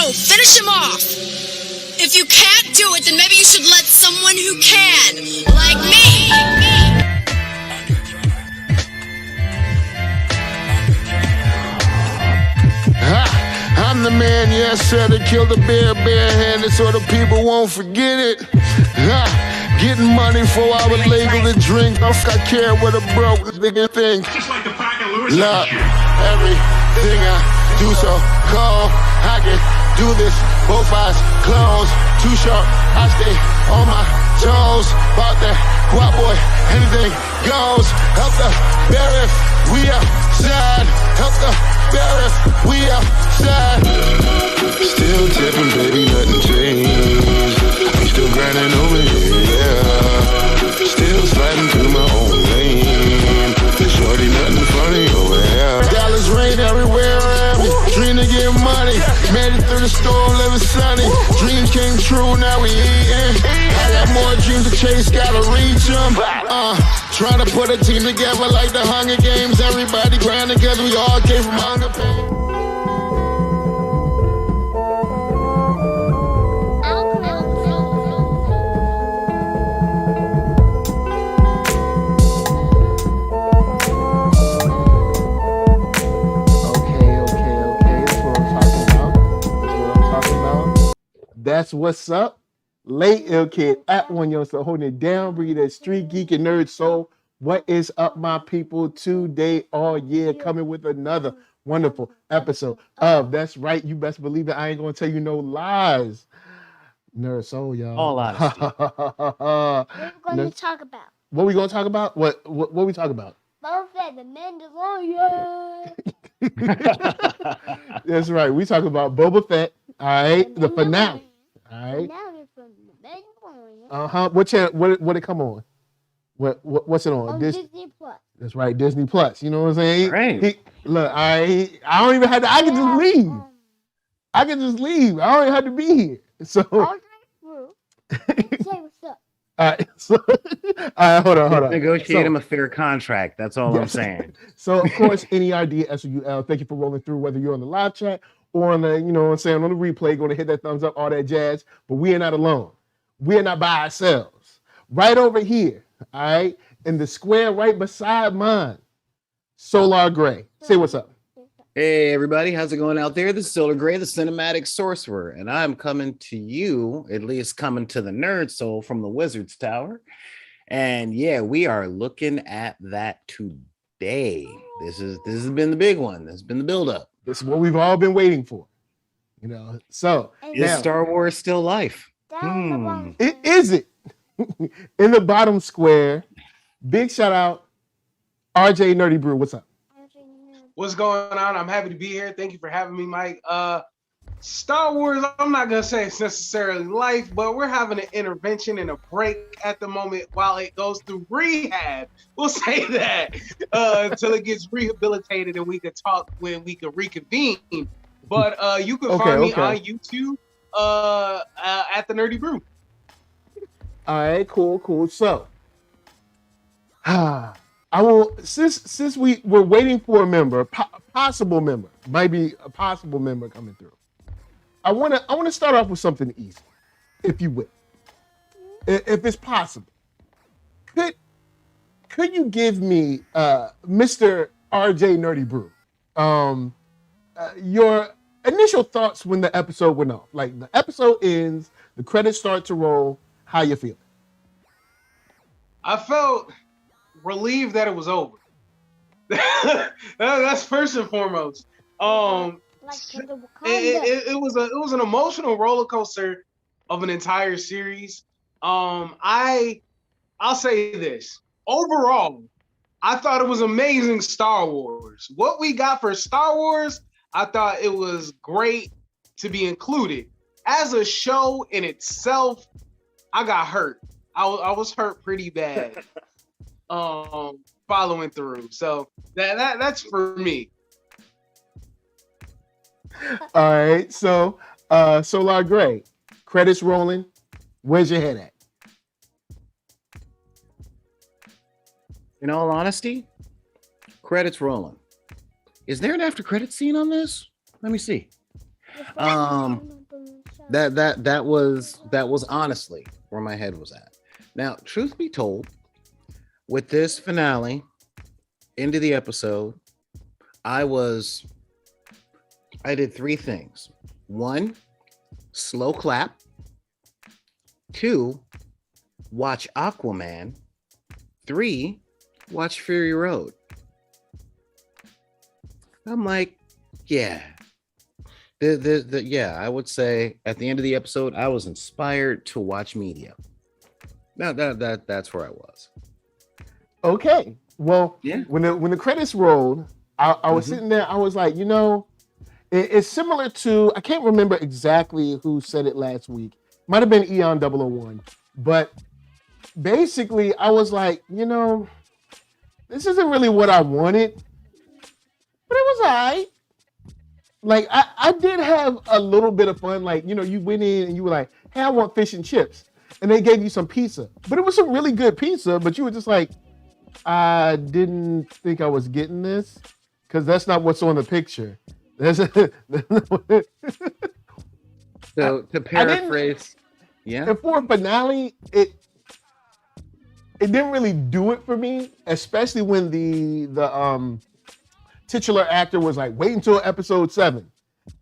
Finish him off! If you can't do it, then maybe you should let someone who can, like me! I'm the man, yes sir, that killed the bear barehanded so the people won't forget it. Getting money for I was legal to drink. I care what a broke nigga think. Just like the pack of Lewiz. Look, everything I do so cold. I can do this, both eyes closed. Too short, I stay on my toes. About that guap boy, anything goes. Help the bear if we outside. Help the bear if we outside. Still tipping, baby, nothing changed. I'm still grinding over here, yeah. Still sliding through my own lane. Shorty, nothing funny over here. Dollars rain everywhere around me. Dream to get money. Made it through the storm, living sunny. Dreams came true, now we eating. I got more dreams to chase, gotta reach them. Trying to put a team together like the Hunger Games. Everybody grinding cause we all came from hunger pain. That's what's up. Late Ill Kid at OneYoungsta holding it down, bringing that StreetGeek and NERDSoul. What is up, my people? Today, all year, coming with another wonderful episode of That's Right. You best believe it. I ain't gonna tell you no lies. NERDSoul, y'all. All honesty. What are we going to talk about? What we gonna talk about? What we talk about? Boba Fett, the Mandalorian. That's right. We talk about Boba Fett. All right, the finale. All right. From the Mandalorian. What channel? What it come on? What's it on? Disney Plus. That's right, Disney Plus. You know what I'm saying? Great. Look, I don't even have to. I can just leave. I can just leave. I don't even have to be here. So. Say what's up. All right. So, all right. Hold on. Negotiate him a fair contract. That's all I'm saying. So, of course, NERD SOUL. Thank you for rolling through, whether you're on the live chat or on the, you know what I'm saying, on the replay, going to hit that thumbs up, all that jazz. But we are not alone. we're not by ourselves. Right over here, all right, in the square right beside mine, Solar Gray. Say what's up. Hey everybody, how's it going out there? This is Solar Gray, the cinematic sorcerer, and I'm coming to you, at least coming to the NERDSoul from the Wizard's Tower. And yeah, we are looking at that today. This has been the big one. This has been the buildup. This is what we've all been waiting for. You know, so Is now, Star Wars still life? Is it? In the bottom square, big shout out, RJ Nerdy Brew. What's up? What's going on? I'm happy to be here. Thank you for having me, Mike. Star Wars, I'm not going to say it's necessarily life, but we're having an intervention and a break at the moment while it goes through rehab. We'll say that until it gets rehabilitated and we can talk when we can reconvene. But you can find me on YouTube at the Nerdy Brew. All right, cool. So, I will, since we're waiting for a member, possible member, might be a possible member coming through. I want to start off with something easy, if you will, if it's possible. Could you give me, Mr. RJ Nerdy Brew, your initial thoughts when the episode went off? Like the episode ends, the credits start to roll. How you feeling? I felt relieved that it was over. That's first and foremost. It was an emotional roller coaster of an entire series. I'll say this. Overall, I thought it was amazing Star Wars. What we got for Star Wars, I thought it was great to be included. As a show in itself, I got hurt. I was hurt pretty bad. Following through. So that's for me. All right. So Solar Gray, credits rolling. Where's your head at? In all honesty, credits rolling. Is there an after credit scene on this? Let me see. That was honestly where my head was at. Now, truth be told, with this finale, into the episode, I did three things. 1, slow clap. 2, watch Aquaman. 3, watch Fury Road. I'm like, yeah. I would say at the end of the episode, I was inspired to watch media. Now that's where I was. Okay. Well, yeah. When the credits rolled, I was sitting there. I was like, it's similar to, I can't remember exactly who said it last week. Might have been Eon 001. But basically, I was like, this isn't really what I wanted. But it was all right. Like, I did have a little bit of fun. Like, you went in and you were like, hey, I want fish and chips. And they gave you some pizza. But it was some really good pizza. But you were just like, I didn't think I was getting this. Because that's not what's on the picture. So to paraphrase, yeah. And for a finale, it didn't really do it for me, especially when the titular actor was like, wait until episode 7.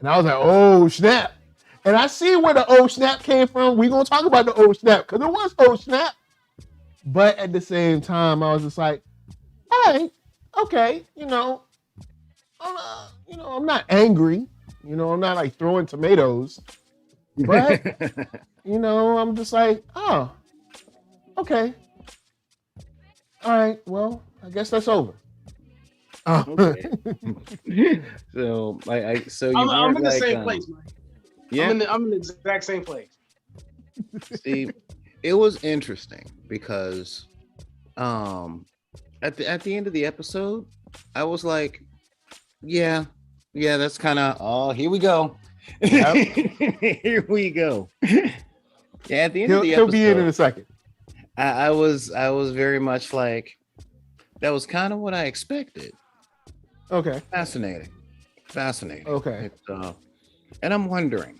And I was like, oh snap. And I see where the oh snap came from. We're gonna talk about the oh snap, because it was oh snap. But at the same time, I was just like, all right, okay, I'm not angry. I'm not like throwing tomatoes. But, I'm just like, oh, okay. All right, well, I guess that's over. Okay. So I'm in the same place, Mike. Yeah, I'm in the exact same place. See, it was interesting because at the end of the episode, I was like, yeah, that's kind of here we go. Yep. Here we go. Yeah, at the end of the episode, he'll be in a second. I was very much like, that was kind of what I expected. Okay. Fascinating. Okay. And I'm wondering,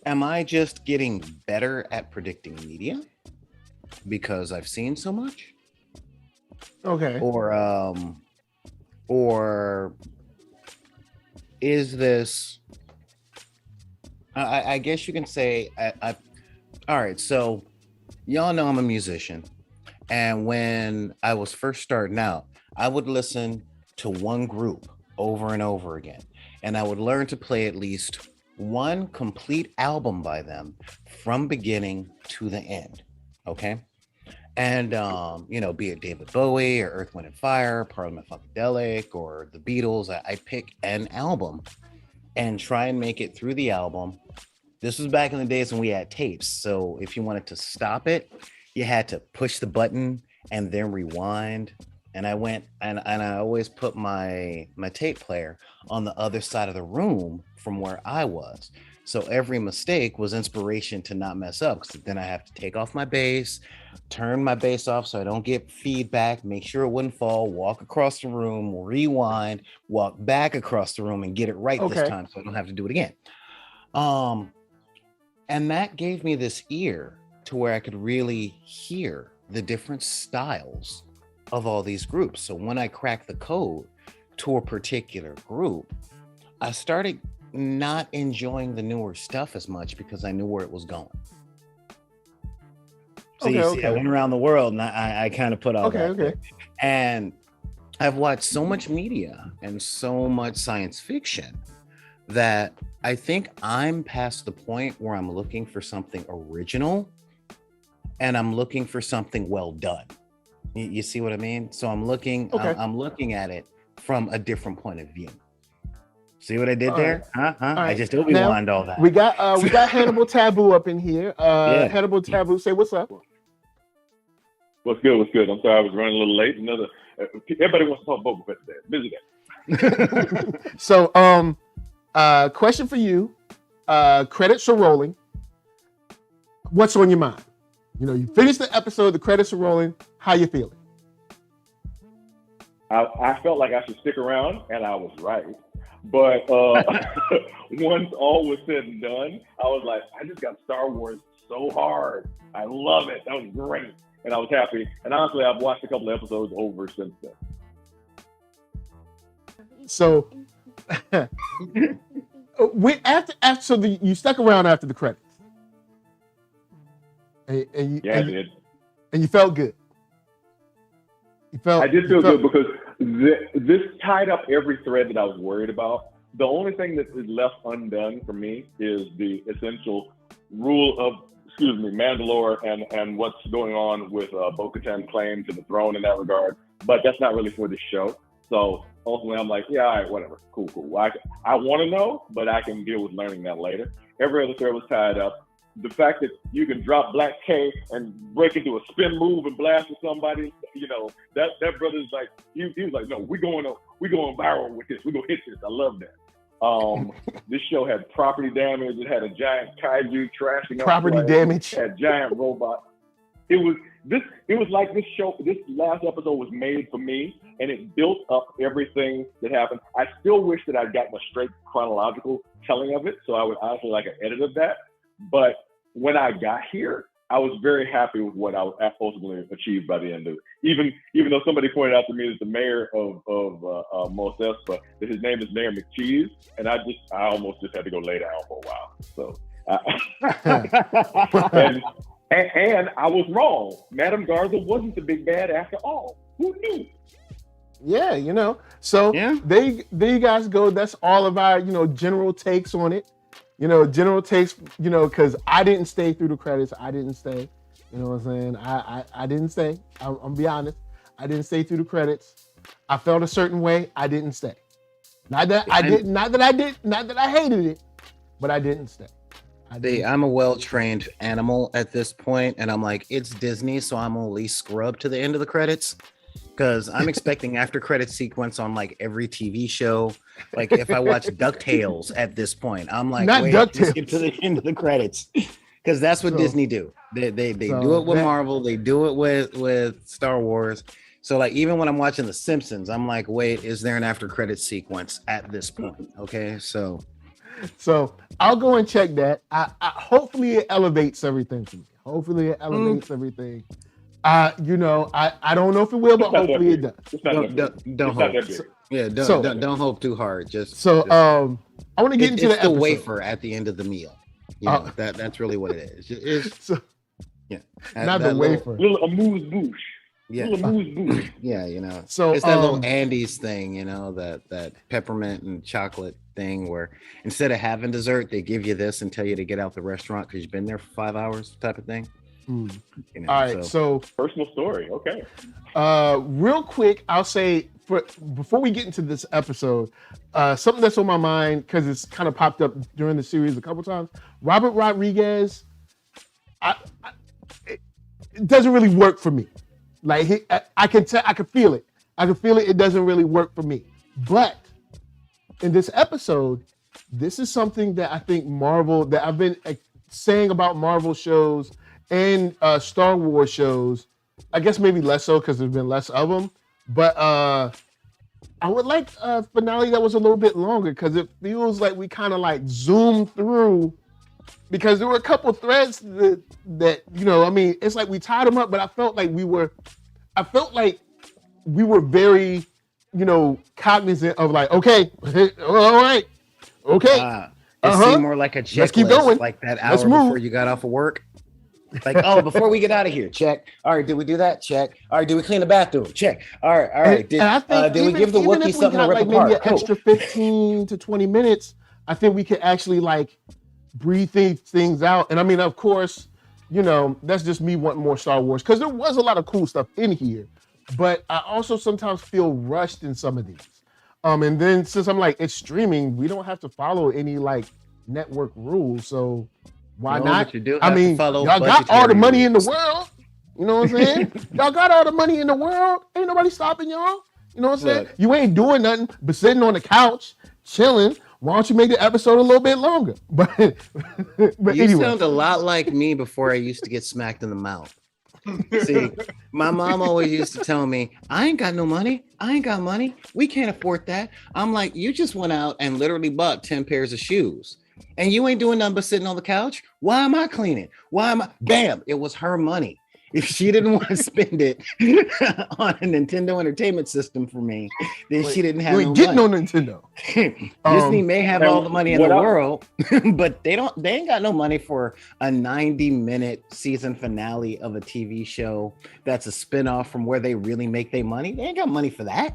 am I just getting better at predicting media because I've seen so much? Okay. Or is this? I guess you can say. All right, so y'all know I'm a musician, and when I was first starting out, I would listen to one group over and over again, and I would learn to play at least one complete album by them from beginning to the end. Okay. And be it David Bowie or Earth, Wind and Fire, Parliament Funkadelic, or the Beatles, I pick an album and try and make it through the album. This was back in the days when we had tapes. So if you wanted to stop it, you had to push the button and then rewind. And I went and I always put my tape player on the other side of the room from where I was. So every mistake was inspiration to not mess up, because then I have to take off my bass, turn my bass off so I don't get feedback, make sure it wouldn't fall, walk across the room, rewind, walk back across the room and get it right this time so I don't have to do it again. And that gave me this ear to where I could really hear the different styles of all these groups. So when I cracked the code to a particular group, I started not enjoying the newer stuff as much because I knew where it was going. So you see, I went around the world and I kind of put all that there. And I've watched so much media and so much science fiction that I think I'm past the point where I'm looking for something original and I'm looking for something well done. You see what I mean? So I'm looking at it from a different point of view. See what I did there? Right. I just Obi-Wan all that. We got Hannibal Taboo up in here. Hannibal Taboo, say what's up. What's good? What's good? I'm sorry I was running a little late. Everybody wants to talk Boba Fett today. Busy day. So, question for you. Credits are rolling. What's on your mind? You finished the episode. The credits are rolling. How you feeling? I felt like I should stick around, and I was right. But once all was said and done, I was like, I just got Star Wars so hard. I love it. That was great. And I was happy. And honestly, I've watched a couple of episodes over since then. So, you stuck around after the credits. And you, yeah, I did. And you felt good. I did feel good because this tied up every thread that I was worried about. The only thing that is left undone for me is the essential rule of, Mandalore and what's going on with Bo-Katan's claim to the throne in that regard. But that's not really for the show. So ultimately, I'm like, yeah, all right, whatever, cool. I want to know, but I can deal with learning that later. Every other thread was tied up. The fact that you can drop Black K and break into a spin move and blast at somebody, that brother's like, he was like, no, we're going viral with this. We're going to hit this. I love that. This show had property damage. It had a giant kaiju trashing up. Property damage. It had giant robots. It was like this last episode was made for me, and it built up everything that happened. I still wish that I'd gotten a straight chronological telling of it, so I would honestly like an edit of that. But when I got here, I was very happy with what I ultimately achieved by the end of it. Even though somebody pointed out to me that the mayor of Mos Espa, that his name is Mayor McCheese, and I almost just had to go lay down for a while. So, and I was wrong. Madame Garza wasn't the big bad after all. Who knew? Yeah, So there you guys go. That's all of our general takes on it. General takes, because I didn't stay through the credits. I didn't stay. You know what I'm saying? I didn't stay. I'm gonna be honest. I didn't stay through the credits. I felt a certain way. I didn't stay. Not that I hated it, but I didn't stay. I'm a well-trained animal at this point, and I'm like, it's Disney, so I'm only scrubbed to the end of the credits. Because I'm expecting after credit sequence on like every TV show. Like if I watch DuckTales at this point, I'm like, not wait, let's get to the end of the credits. Because that's what Disney do. They do it with Marvel. They do it with Star Wars. So like even when I'm watching The Simpsons, I'm like, wait, is there an after credit sequence at this point? Okay, so So I'll go and check that. I hopefully it elevates everything for me. Hopefully it elevates everything. You know, I don't know if it will, but hopefully it does. It's not that big. Don't It's not hope. that big. Yeah, So- don't hope too hard. Just I want to get into it's the the episode. wafer at the end of the meal. You know, that's really what it is. It's So, yeah, not the wafer. Little amuse-bouche. Yeah, Little amuse-bouche. yeah, you know. So, It's that little Andes thing, you know, that peppermint and chocolate thing where instead of having dessert, they give you this and tell you to get out the restaurant because you've been there for 5 hours, type of thing. You know, all right, so Personal story. Okay. real quick, I'll say before we get into this episode, something that's on my mind because it's kind of popped up during the series a couple times. Robert Rodriguez, it doesn't really work for me. Like I can feel it. I can feel it. It doesn't really work for me. But in this episode, this is something that I think Marvel, that I've been saying about Marvel shows and Star Wars shows. I guess maybe less so because there's been less of them. But I would like a finale that was a little bit longer because it feels like we kind of like zoomed through, because there were a couple threads that you know, I mean, it's like we tied them up, but I felt like we were very, you know, cognizant of like, okay, all right, okay. It seemed more like a checklist, Let's keep going. like that Let's hour move. before you got off of work. Like, oh, before we get out of here, check. All right, did we do that? Check. All right, did we clean the bathroom? Check. All right. And I think Did we give the even Wookiee if we something to got rip like apart? maybe an Cool. extra 15 to 20 minutes, I think we could actually like breathe things out. And I mean, of course, you know, that's just me wanting more Star Wars because there was a lot of cool stuff in here, but I also sometimes feel rushed in some of these. And then since I'm like, it's streaming, we don't have to follow any like network rules, so why No, not? but you do I have to mean, follow y'all got all the budgetary money in the rules. world. You know what I'm saying? Y'all got all the money in the world. Ain't nobody stopping y'all. You know what I'm saying? Look. You ain't doing nothing but sitting on the couch, chilling. Why don't you make the episode a little bit longer? But You anyway. sound a lot like me before I used to get smacked in the mouth. See, my mom always used to tell me, I ain't got no money. I ain't got money. We can't afford that. I'm like, you just went out and literally bought 10 pairs of shoes. And you ain't doing nothing but sitting on the couch. Why am I cleaning? Why am I? Bam! It was her money. If she didn't want to spend it on a Nintendo Entertainment System for me, then she didn't have You no ain't getting money. no Nintendo. Disney may have all the money in the what I- world, but they ain't got no money for a 90-minute season finale of a TV show that's a spinoff from where they really make their money. They ain't got money for that.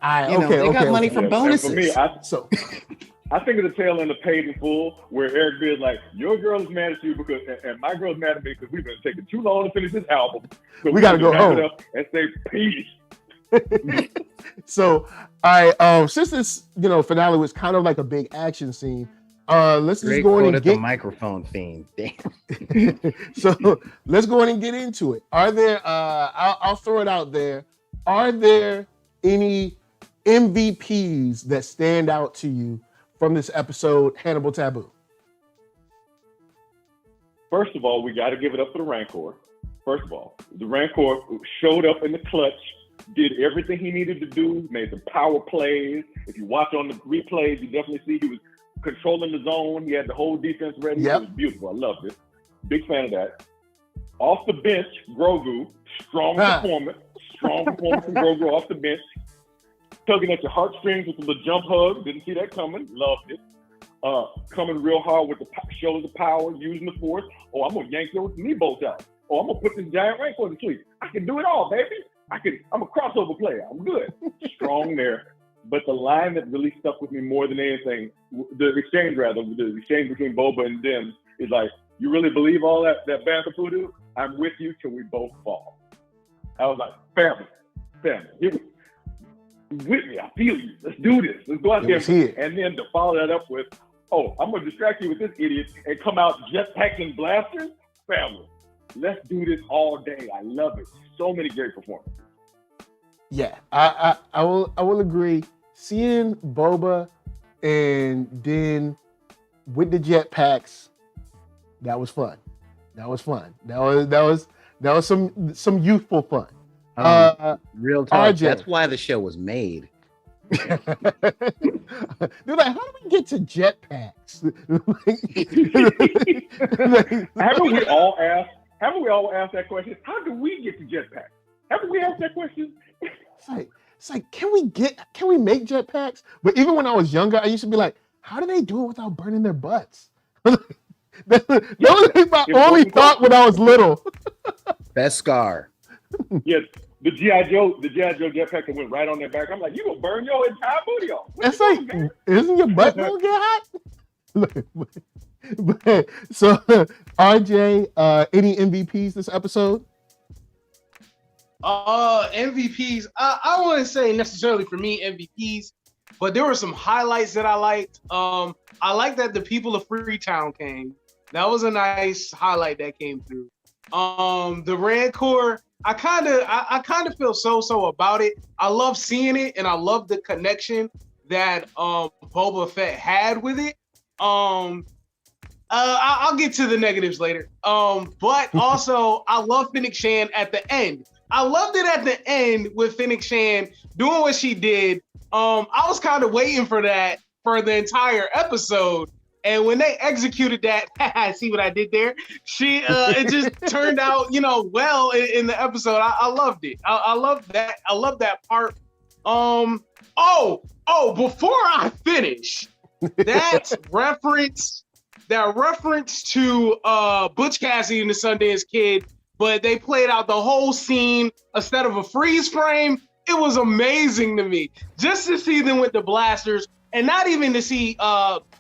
They got money for And bonuses. for me, So I think of the tail end of Paid in Full, where Eric B is like, your girl is mad at you because, and my girl's mad at me because we've been taking too long to finish this album. So We gotta need to go wrap home. it up and say peace. So I since this, you know, finale was kind of like a big action scene, let's just Great go in quote and at the get microphone theme. Damn. so let's go in and get into it. Are there I'll throw it out there. Are there any MVPs that stand out to you from this episode, Hannibal Taboo? First of all, we got to give it up for the Rancor. First of all, the Rancor showed up in the clutch, did everything he needed to do, made some power plays. If you watch on the replays, you definitely see he was controlling the zone. He had the whole defense ready. Yep. It was beautiful. I loved it. Big fan of that. Off the bench, Grogu, strong performance from Grogu off the bench. Tugging at your heartstrings with a little jump hug. Didn't see that coming. Loved it. Coming real hard with the shoulders of power, using the force. Oh, I'm gonna yank those knee bolts out. Oh, I'm gonna put this giant Rancor to sleep. I can do it all, baby. I'm a crossover player. I'm good. Strong there. But the line that really stuck with me more than anything, the exchange between Boba and Dim is like, you really believe all that Bantha voodoo? I'm with you till we both fall. I was like, family. With me, I feel you. Let's do this. Let's go out there. And then to follow that up with, oh, I'm gonna distract you with this idiot and come out jetpacks and blasters. Family, let's do this all day. I love it. So many great performances. Yeah, I will agree. Seeing Boba and Din with the jetpacks, that was fun. That was some youthful fun. Real talk. RJ. That's why the show was made. They're like, how do we get to jetpacks? Haven't we all asked that question? How do we get to jetpacks? Haven't we asked that question? It's like, can we make jetpacks? But even when I was younger, I used to be like, how do they do it without burning their butts? That was my only thought when I was little. Best scar. Yes, the G.I. Joe jetpack that went right on their back. I'm like, you gonna burn your entire booty off. That's like, isn't your butt gonna get hot? So, RJ, any MVPs this episode? MVPs. I wouldn't say necessarily for me MVPs, but there were some highlights that I liked. I like that the people of Freetown came. That was a nice highlight that came through. The Rancor, I kind of feel so about it. I love seeing it, and I love the connection that Boba Fett had with it. I'll get to the negatives later. But also I love Fennec Shan at the end. I loved it at the end with Fennec Shan doing what she did. I was kind of waiting for that for the entire episode. And when they executed that, see what I did there? It just turned out, well in the episode. I loved it. I love that. I love that part. Before I finish, that reference to Butch Cassidy and the Sundance Kid, but they played out the whole scene instead of a freeze frame. It was amazing to me just to see them with the blasters, and not even to see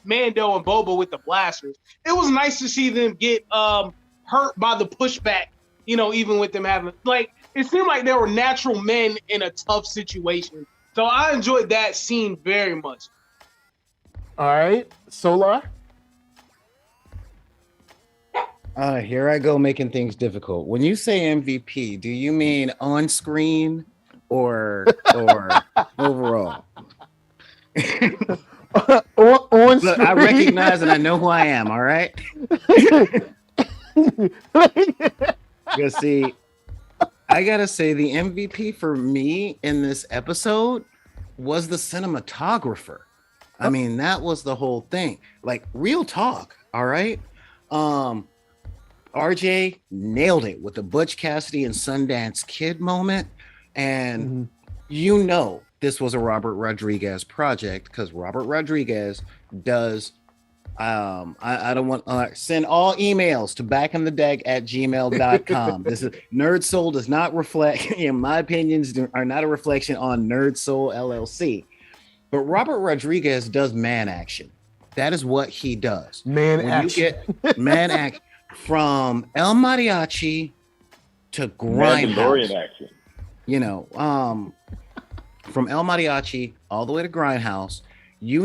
Mando and Boba with the blasters. It was nice to see them get hurt by the pushback, even with them having, it seemed like they were natural men in a tough situation. So I enjoyed that scene very much. All right, Solar. Here I go making things difficult. When you say MVP, do you mean on screen or overall? on Look, I recognize and I know who I am, all right? Because see, I gotta say the MVP for me in this episode was the cinematographer. I mean, that was the whole thing. Like, real talk, all right? RJ nailed it with the Butch Cassidy and Sundance Kid moment. And this was a Robert Rodriguez project, because Robert Rodriguez does I don't want send all emails to backinthedeck@gmail.com. This is NERDSoul does not reflect, in my opinions, are not a reflection on NERDSoul LLC. But Robert Rodriguez does man action. That is what he does. Man when action. You get man action from El Mariachi to Grindhouse. Mandalorian action. From El Mariachi all the way to Grindhouse, you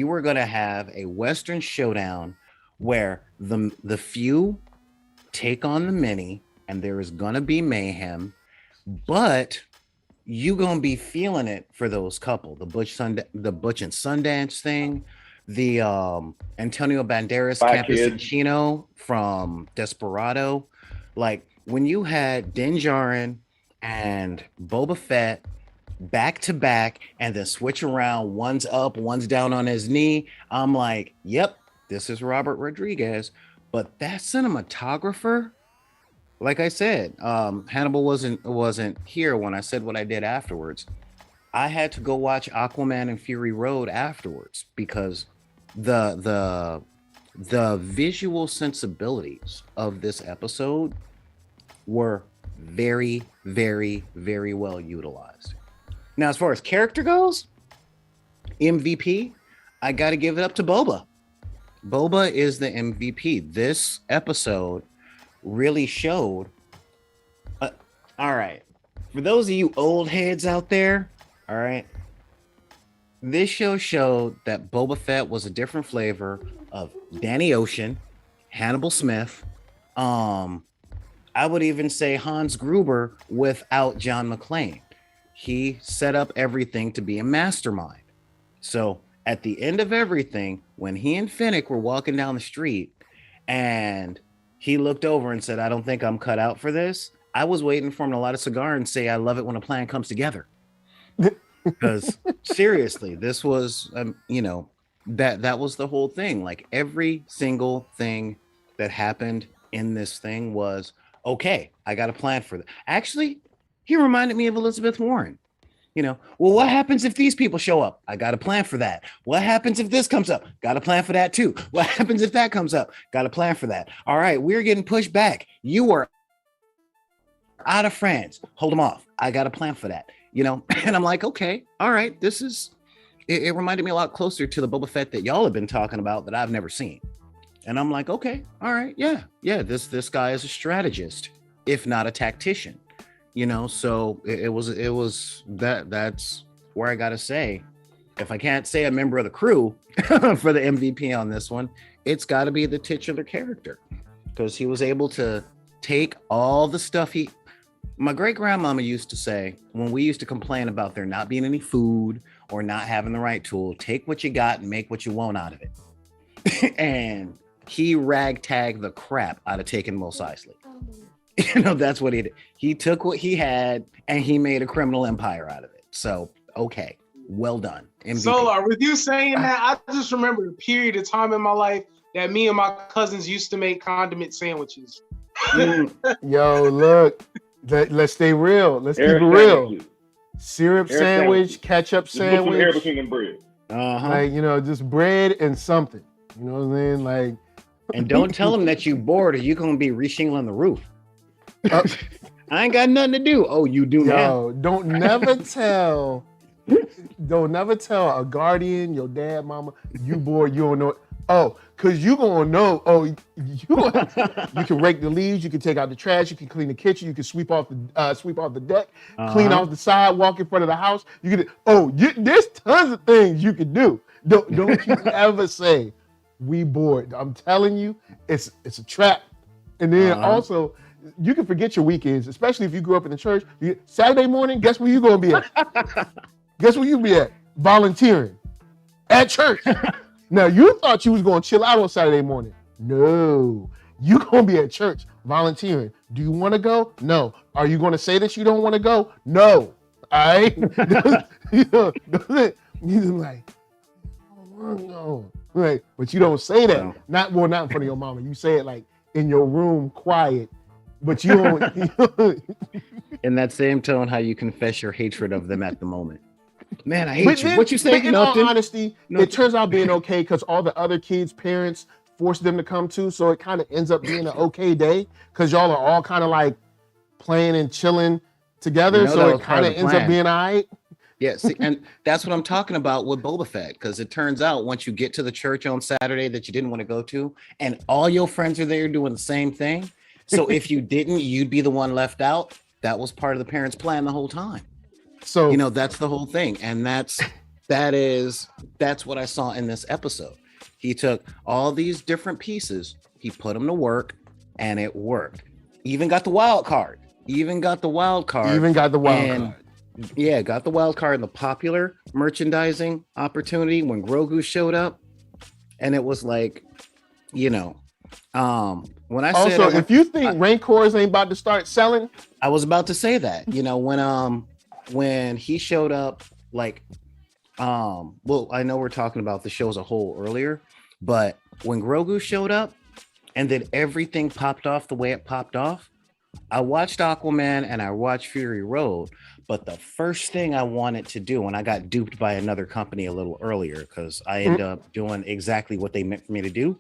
were going to have a Western showdown where the few take on the many, and there is going to be mayhem, but you going to be feeling it for those couple, the Butch and Sundance thing, the Antonio Banderas, Campus and Chino from Desperado. Like, when you had Din Djarin and Boba Fett back to back and then switch around, one's up, one's down on his knee, I'm like, yep, this is Robert Rodriguez. But that cinematographer, like I said, Hannibal wasn't here when I said what I did afterwards. I had to go watch Aquaman and Fury Road afterwards, because the visual sensibilities of this episode were very, very, very well utilized. Now, as far as character goes, MVP, I got to give it up to Boba. Boba is the MVP. This episode really showed. All right. For those of you old heads out there, all right, this show showed that Boba Fett was a different flavor of Danny Ocean, Hannibal Smith. I would even say Hans Gruber without John McClane. He set up everything to be a mastermind. So at the end of everything, when he and Fennec were walking down the street and he looked over and said, I don't think I'm cut out for this, I was waiting for him to light a cigar and say, I love it when a plan comes together. Because seriously, this was, that was the whole thing. Like every single thing that happened in this thing was, okay, I got a plan for that. Actually, he reminded me of Elizabeth Warren. Well, what happens if these people show up? I got a plan for that. What happens if this comes up? Got a plan for that too. What happens if that comes up? Got a plan for that. All right, we're getting pushed back. You are out of France. Hold them off. I got a plan for that. And I'm like, okay, all right, it reminded me a lot closer to the Boba Fett that y'all have been talking about that I've never seen. And I'm like, okay, all right, yeah, this guy is a strategist, if not a tactician. So it was that's where I gotta say, if I can't say a member of the crew for the MVP on this one, it's got to be the titular character, because he was able to take all the stuff my great grandmama used to say, when we used to complain about there not being any food or not having the right tool, take what you got and make what you want out of it. And he ragtagged the crap out of taking Mos Eisley. That's what he did. He took what he had and he made a criminal empire out of it. So, okay, well done. MVP. Solar, with you saying that, I just remember a period of time in my life that me and my cousins used to make condiment sandwiches. Yo, look, let's stay real. Let's keep it real. Syrup sandwich, ketchup sandwich. Air between them bread. Like, just bread and something. You know what I'm saying? And don't tell them that you bored or you're going to be reshingling the roof. I ain't got nothing to do. Oh, you do now. Don't never tell a guardian, your dad, mama, you bored, you don't know. Oh, because you gonna know. Oh, you can rake the leaves, you can take out the trash, you can clean the kitchen, you can sweep off the deck, clean off the sidewalk in front of the house. There's tons of things you can do. Don't you ever say we bored. I'm telling you, it's a trap. And then also, you can forget your weekends, especially if you grew up in the church. Saturday morning, guess where you gonna be at? Guess where you be at? Volunteering at church. Now, you thought you was going to chill out on Saturday morning. No, you going to be at church volunteering. Do you want to go? No. Are you going to say that you don't want to go? No. All right? You're like, no. Right. But you don't say that. Not in front of your mama. You say it like in your room, quiet. But you don't. In that same tone, how you confess your hatred of them at the moment. Man, I hate you. What you say? In all honesty, it turns out being okay because all the other kids' parents forced them to come too. So it kind of ends up being an okay day because y'all are all kind of like playing and chilling together. So it kind of ends up being all right. Yeah, see, and that's what I'm talking about with Boba Fett, because it turns out once you get to the church on Saturday that you didn't want to go to, and all your friends are there doing the same thing. So if you didn't, you'd be the one left out. That was part of the parents' plan the whole time. So that's the whole thing, and that's what I saw in this episode. He took all these different pieces, he put them to work, and it worked. Even got the wild card. Yeah, got the wild card in the popular merchandising opportunity when Grogu showed up, and it was like, when I said also, if you think Rancors ain't about to start selling, I was about to say that. When he showed up, like, I know we're talking about the show as a whole earlier, but when Grogu showed up and then everything popped off the way it popped off, I watched Aquaman and I watched Fury Road, but the first thing I wanted to do, and I got duped by another company a little earlier because I ended up doing exactly what they meant for me to do.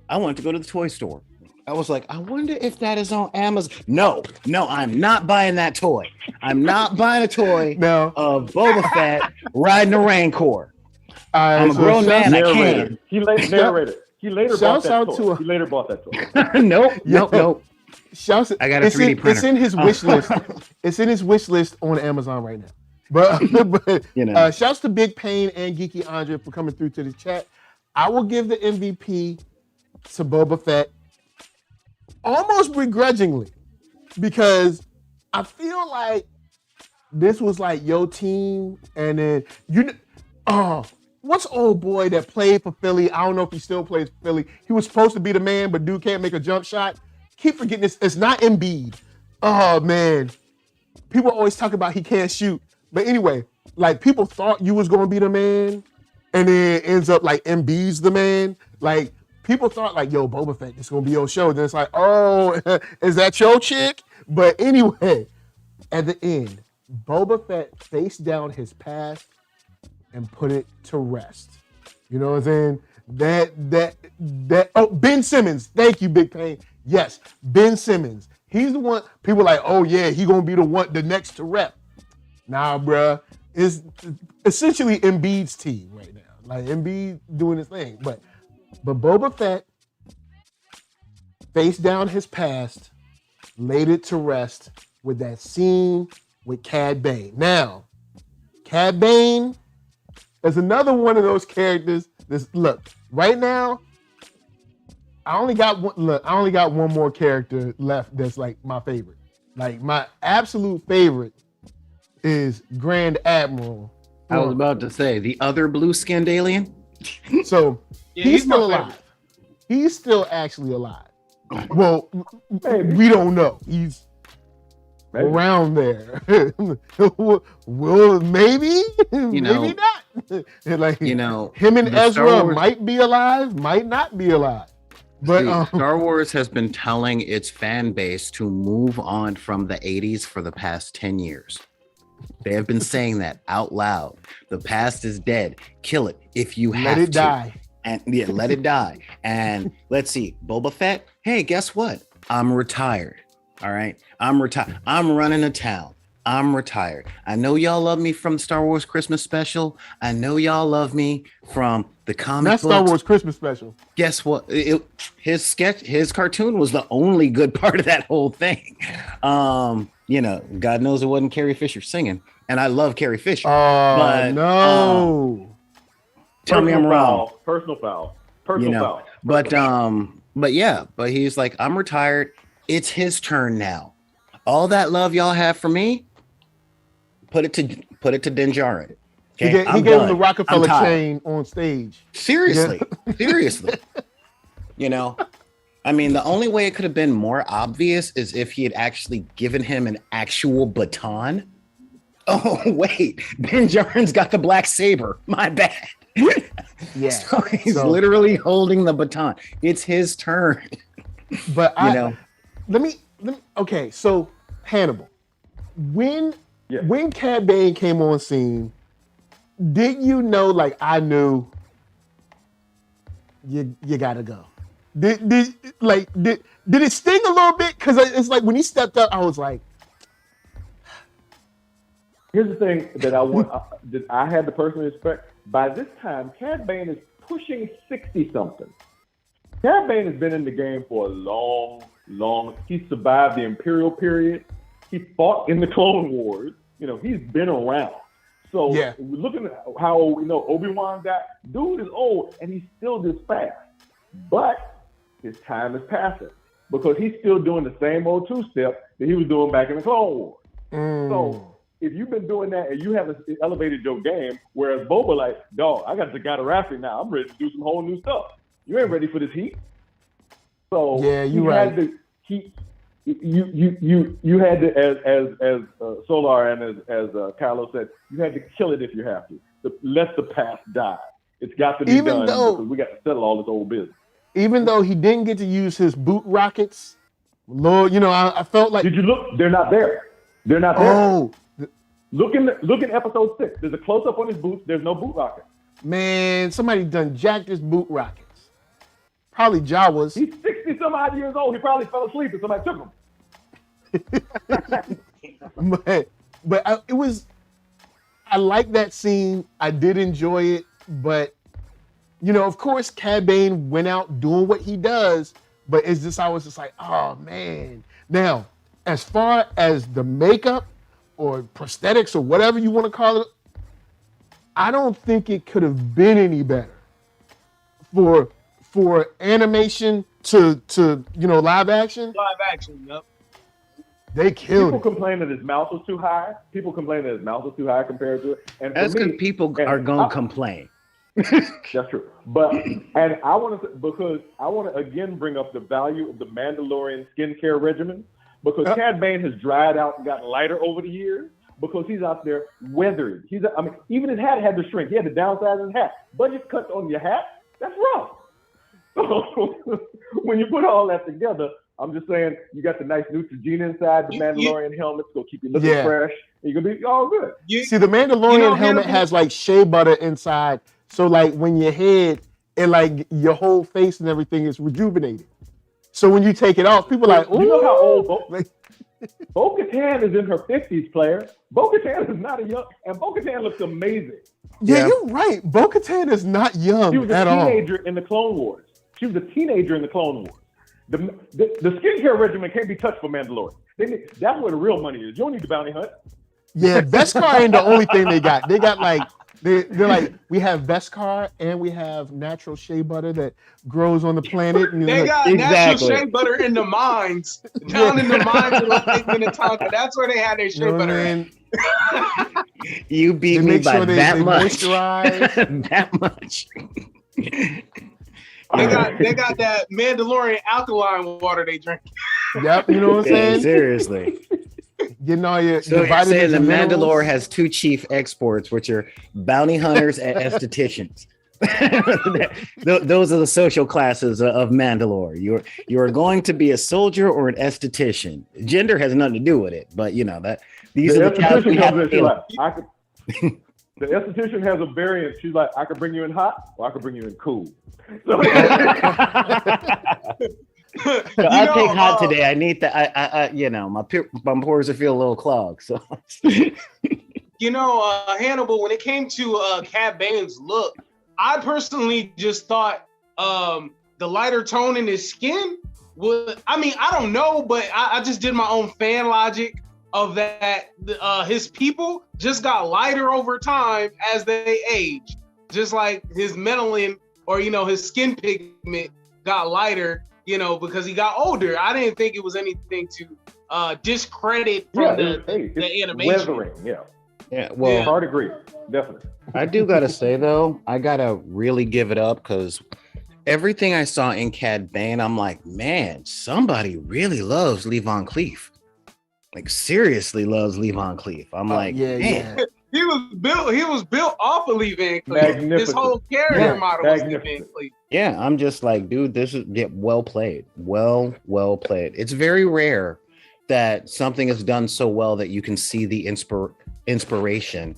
I wanted to go to the toy store. I was like, I wonder if that is on Amazon. No, I'm not buying that toy. I'm not buying a toy of Boba Fett riding a Rancor. I'm a grown man. I can't. He later bought that toy. Nope. I got a 3D printer. It's in his wish list. It's in his wish list on Amazon right now. But shouts to Big Pain and Geeky Andre for coming through to the chat. I will give the MVP to Boba Fett almost begrudgingly because I feel like this was like your team, and then what's old boy that played for Philly? I don't know if he still plays for Philly. He was supposed to be the man, but dude can't make a jump shot. Keep forgetting this. It's not Embiid. Oh man, people always talk about he can't shoot, but anyway, like people thought you was gonna be the man, and then it ends up like MB's the man. Like people thought like, yo, Boba Fett is gonna be your show. Then it's like, oh, is that your chick? But anyway, at the end, Boba Fett faced down his past and put it to rest. You know what I'm saying? Oh, Ben Simmons. Thank you, Big Pain. Yes, Ben Simmons. He's the one. People are like, oh yeah, he gonna be the next to rep. Nah, bruh. It's essentially Embiid's team right now. Like Embiid doing his thing. But Boba Fett faced down his past, laid it to rest with that scene with Cad Bane. Now, Cad Bane is another one of those characters. Look, right now, I only got one more character left that's like my favorite. Like my absolute favorite is Grand Admiral. I was about to say the other blue-skinned alien. So he's still alive. He's still actually alive. Well, we don't know. He's around there. Well, maybe, maybe not. Like, him and Ezra might be alive, might not be alive. But Star Wars has been telling its fan base to move on from the 80s for the past 10 years. They have been saying that out loud. The past is dead. Kill it if you have to. Let it die. And yeah, let it die. And let's see, Boba Fett. Hey, guess what? I'm retired. All right. I'm retired. I'm running a town. I'm retired. I know y'all love me from Star Wars Christmas special. I know y'all love me from the comic books. Star Wars Christmas special. Guess what? His cartoon was the only good part of that whole thing. God knows it wasn't Carrie Fisher singing, and I love Carrie Fisher. But no. Tell me I'm wrong. Personal foul. Foul. But he's like, I'm retired. It's his turn now. All that love y'all have for me, put it to Din Djarin. Okay? He gave him the Rockefeller chain on stage. Seriously. I mean, the only way it could have been more obvious is if he had actually given him an actual baton. Oh, wait, Din Djarin's got the black saber. My bad. Yeah. So he's literally holding the baton. It's his turn. But let me okay, so Hannibal, when Cad Bane came on scene, did you know, like I knew you gotta go? Did it sting a little bit? Because it's like when he stepped up, I was like, here's the thing that that I had to personally expect. By this time, Cad Bane is pushing 60-something. Cad Bane has been in the game for a long. He survived the Imperial period. He fought in the Clone Wars. He's been around. So looking at how old we know Obi-Wan got, dude is old and he's still this fast. But his time is passing because he's still doing the same old two-step that he was doing back in the Clone Wars. So if you've been doing that and you haven't elevated your game, whereas Boba like, dog, I got the Gatorati now. I'm ready to do some whole new stuff. You ain't ready for this heat. So you had to you had to, as Solar and as Kylo said, you had to kill it if you have to. Let the past die. It's got to be done because we got to settle all this old business. Even though he didn't get to use his boot rockets, Lord, I felt like. Did you look? They're not there. They're not there. Oh. Look in episode 6. There's a close up on his boots. There's no boot rocket. Man, somebody done jacked his boot rockets. Probably Jawas. He's 60 some odd years old. He probably fell asleep and somebody took him. but it was. I like that scene. I did enjoy it, but of course, Cad Bane went out doing what he does. But it's just I was just like, oh man. Now, as far as the makeup or prosthetics or whatever you want to call it, I don't think it could have been any better for animation to live action. Live action, yep. They killed. People complain that his mouth was too high. Compared to it. And that's because people are gonna complain. That's true. But I want to again bring up the value of the Mandalorian skincare regimen. Because Cad Bane has dried out and gotten lighter over the years, because he's out there weathered. Even his hat had to shrink. He had to downsize his hat. Budget cuts on your hat, that's rough. So when you put all that together, I'm just saying, you got the nice Neutrogena inside the Mandalorian helmet's gonna keep you looking fresh. And you're gonna be all good. See, the Mandalorian helmet has like shea butter inside, so like when your head and like your whole face and everything is rejuvenated. So when you take it off, people are like, ooh. You know how old Bo-Katan is in her 50s, player. Bo-Katan is not a young, and Bo-Katan looks amazing. Yeah, you're right. Bo-Katan is not young She was at all. a teenager in the Clone Wars. The skincare regimen can't be touched for Mandalorian. That's where the real money is. You don't need the bounty hunt. Yeah, Beskar ain't the only thing they got. They got like, they're like, we have Beskar and we have natural shea butter that grows on the planet. And they got natural shea butter in the mines, down in the mines of Minnetonka. That's where they had their shea butter in. You beat me by that much. Moisturize. That much. They got that Mandalorian alkaline water they drink. Yep, you know what I'm saying? Seriously. Getting all your So you're saying the minerals. Mandalore has two chief exports, which are bounty hunters and estheticians. Those are the social classes of Mandalore. You're going to be a soldier or an esthetician. Gender has nothing to do with it, but you know that these are the jobs we have. The esthetician has a variant. She's like, I could bring you in hot, or I could bring you in cool. So, I'll take hot today. I need that. I my pores feel a little clogged. So, Hannibal, when it came to Cad Bane's look, I personally just thought the lighter tone in his skin would. I mean, I don't know, but I just did my own fan logic of that. His people just got lighter over time as they age, just like his melanin or his skin pigment got lighter. Because he got older. I didn't think it was anything to discredit from the animation. Weathering, yeah. Well, hard agree, definitely. I do gotta say though, I gotta really give it up because everything I saw in Cad Bane, I'm like, man, somebody really loves Lee Von Cleef. Like seriously loves Lee Von Cleef. I'm like, man. Yeah. He was built off of Lee Van Cleef. His whole character model was Lee Van Cleef. Yeah, I'm just like, dude, this is well played. Well played. It's very rare that something is done so well that you can see the inspiration.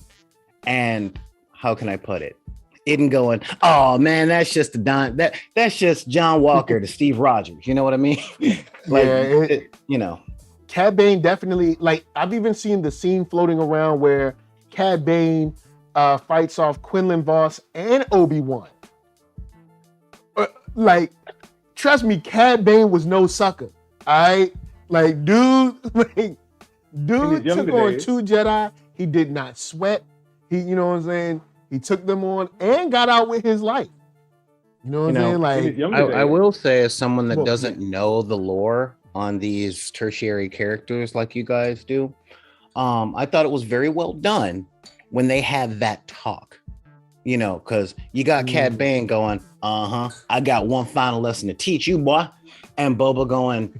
And how can I put it? Isn't going, oh man, that's just that's just John Walker to Steve Rogers. You know what I mean? Cad Bane definitely, like, I've even seen the scene floating around where Cad Bane fights off Quinlan Voss and Obi-Wan. Like, trust me, Cad Bane was no sucker. All right? Like, dude took on 2 Jedi. He did not sweat. He, you know what I'm saying? He took them on and got out with his life. You know what I'm saying? Like, I will say, as someone that doesn't know the lore on these tertiary characters like you guys do, I thought it was very well done when they had that talk, because you got Cad Bane going, I got one final lesson to teach you, boy. And Boba going,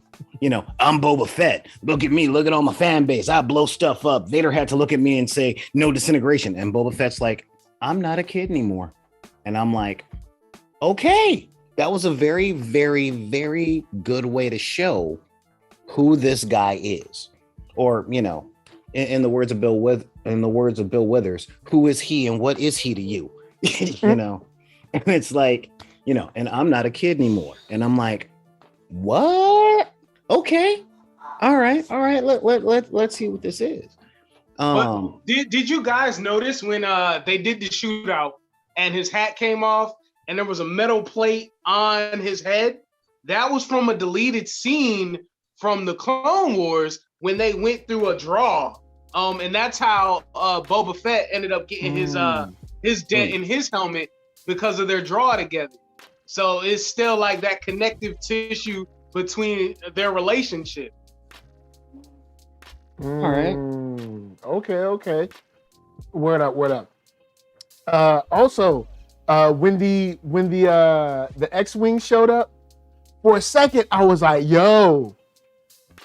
I'm Boba Fett. Look at me. Look at all my fan base. I blow stuff up. Vader had to look at me and say, no disintegration. And Boba Fett's like, I'm not a kid anymore. And I'm like, okay. That was a very, very, very good way to show who this guy is. Or, in the words of Bill Withers, who is he and what is he to you? And it's like, and I'm not a kid anymore. And I'm like, what? Okay. All right. Let's see what this is. Did you guys notice when they did the shootout and his hat came off and there was a metal plate on his head? That was from a deleted scene from the Clone Wars when they went through a draw. And that's how Boba Fett ended up getting his dent in his helmet because of their draw together. So it's still like that connective tissue between their relationship. All right. Okay. Word up. Also, when the X-Wing showed up, for a second I was like, yo,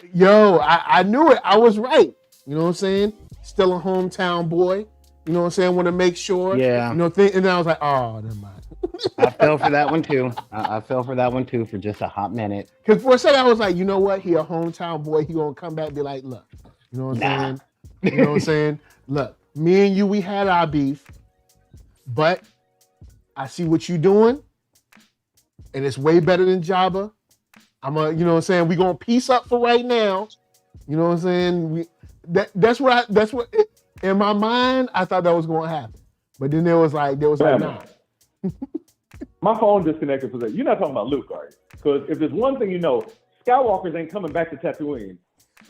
I knew it. I was right. You know what I'm saying? still a hometown boy. You know what I'm saying? Want to make sure. Yeah. You know, and then I was like, oh, never mind. I fell for that one too. I fell for that one too for just a hot minute. Because for a second, I was like, you know what? He a hometown boy. He gonna come back and be like, look, you know what I'm saying? You know what I'm saying? Look, me and you, we had our beef, but I see what you doing, and it's way better than Jabba. You know what I'm saying? We gonna peace up for right now. You know what I'm saying? That's what in my mind, I thought that was gonna happen. But then there was like, nah. My phone disconnected for that. You're not talking about Luke, are you? Because if there's one thing you know, Skywalkers ain't coming back to Tatooine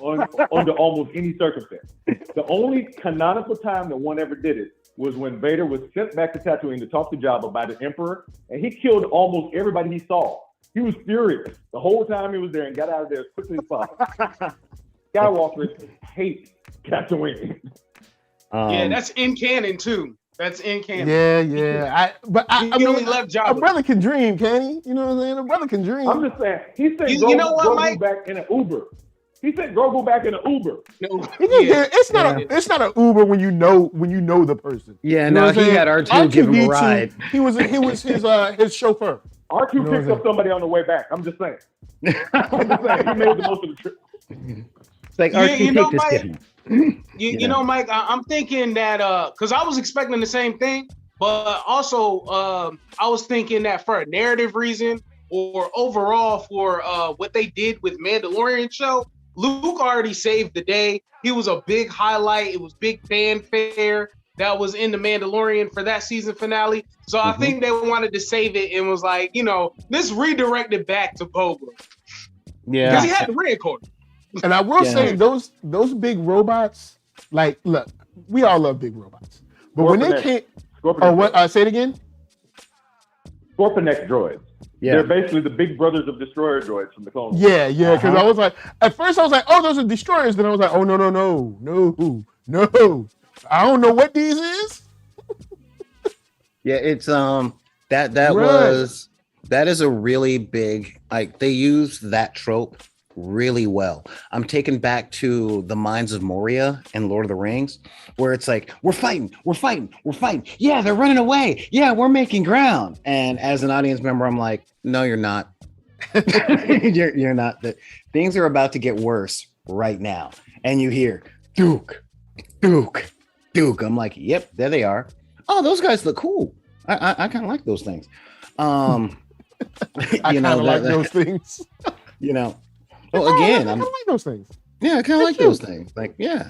under almost any circumstance. The only canonical time that one ever did it was when Vader was sent back to Tatooine to talk to Jabba by the Emperor, and he killed almost everybody he saw. He was furious the whole time he was there and got out of there as quickly as possible. Skywalkers hate Tatooine. Yeah, that's in canon too. That's in canon. Yeah. I mean, only left Jabba. A brother can dream, can he? You know what I'm saying? A brother can dream. I'm just saying. He sent Grogu back in an Uber. He sent Grogu back in an Uber. No, it's not an Uber when you know the person. Yeah, you know no, he had R2 give him a ride. He was his chauffeur. R2 picked up somebody on the way back. I'm just saying. He made the most of the trip. It's like R2 take this. You know, Mike, I'm thinking that because I was expecting the same thing, but also I was thinking that for a narrative reason or overall for what they did with Mandalorian show, Luke already saved the day. He was a big highlight. It was big fanfare that was in the Mandalorian for that season finale. So I think they wanted to save it and was like, you know, let's redirect it back to Boba. Yeah, because he had the record. And I will say those big robots, like, look, we all love big robots, but when they came, say it again. Scorpionex droids. Yeah, they're basically the big brothers of destroyer droids from the Clone Wars. Yeah, because I was like, at first I was like, oh, those are destroyers. Then I was like, oh, no, I don't know what these is. Yeah, it's that is a really big, like, they use that trope really well. I'm taken back to the Mines of Moria and Lord of the Rings, where it's like, we're fighting. Yeah, they're running away. Yeah, we're making ground. And as an audience member, I'm like, no, you're not. you're not. Things are about to get worse right now. And you hear, Duke. I'm like, yep, there they are. Oh, those guys look cool. I kind of like those things. I kind of like those things. You know, well, again, I kind of like those things. Yeah, I kind of like those things. Like, yeah,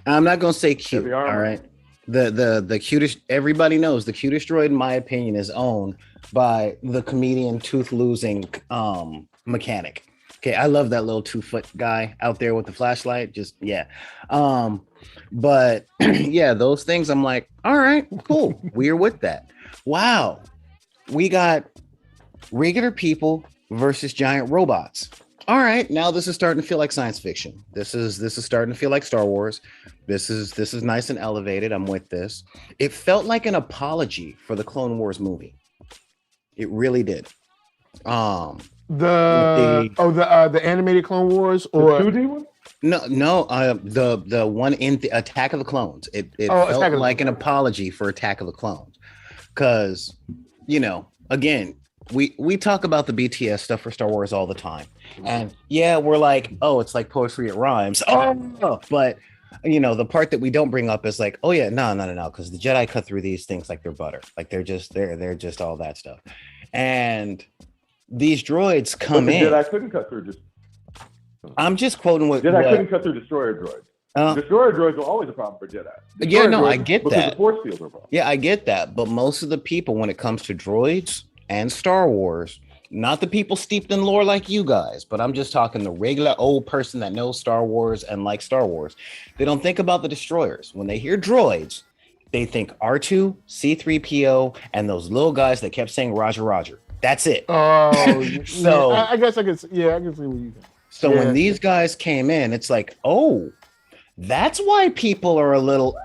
I'm not gonna say cute. All right, the cutest. Everybody knows the cutest droid, in my opinion, is owned by the comedian tooth losing mechanic. Okay, I love that little 2-foot guy out there with the flashlight. Just but yeah, those things. I'm like, all right, cool. We're with that. Wow, we got regular people versus giant robots. All right, now this is starting to feel like science fiction. This is starting to feel like Star Wars. This is nice and elevated. I'm with this. It felt like an apology for the Clone Wars movie. It really did. The animated Clone Wars or the 2D one? No, the one in the Attack of the Clones. It felt like an apology for Attack of the Clones, because, you know, again, we talk about the BTS stuff for Star Wars all the time, and yeah, we're like, oh, it's like poetry, it rhymes. Oh, but you know, the part that we don't bring up is like, oh yeah, no, because the Jedi cut through these things like they're butter, like they're just all that stuff, and these droids come in. Jedi couldn't cut through. I'm just quoting what Jedi couldn't cut through destroyer droids. Destroyer droids were always a problem for Jedi. I get that. The force fields are a problem. Yeah, I get that. But most of the people, when it comes to droids and Star Wars, not the people steeped in lore like you guys, but I'm just talking the regular old person that knows Star Wars and likes Star Wars. They don't think about the destroyers. When they hear droids, they think R2, C-3PO, and those little guys that kept saying Roger, Roger. That's it. Oh, so I guess I can see what you think. So when these guys came in, it's like, oh, that's why people are a little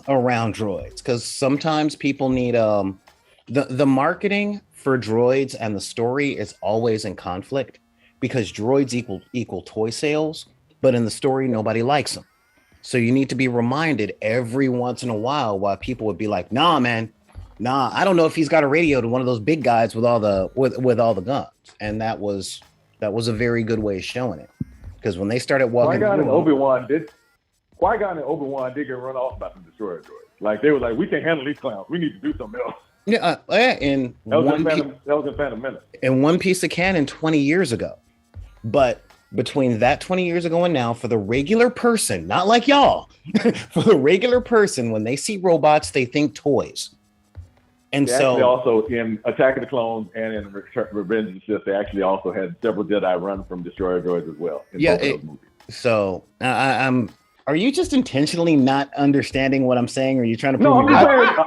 around droids, because sometimes people need the marketing for droids and the story is always in conflict, because droids equal toy sales, but in the story nobody likes them. So you need to be reminded every once in a while why people would be like, nah, man, nah, I don't know if he's got a radio to one of those big guys with all the with all the guns. And that was a very good way of showing it. Because when they started walking, Qui-Gon and Obi-Wan did get run off by some destroyer droids. Like they were like, we can't handle these clowns. We need to do something else. Yeah, and That was in Phantom Menace. And one piece of canon 20 years ago. But between that 20 years ago and now, for the regular person, not like y'all, for the regular person, when they see robots, they think toys. And They so actually also in Attack of the Clones and in Revenge of the Sith, they actually also had several Jedi run from destroyer droids as well. In both of those movies. So I'm. Are you just intentionally not understanding what I'm saying? Or are you trying to prove? No,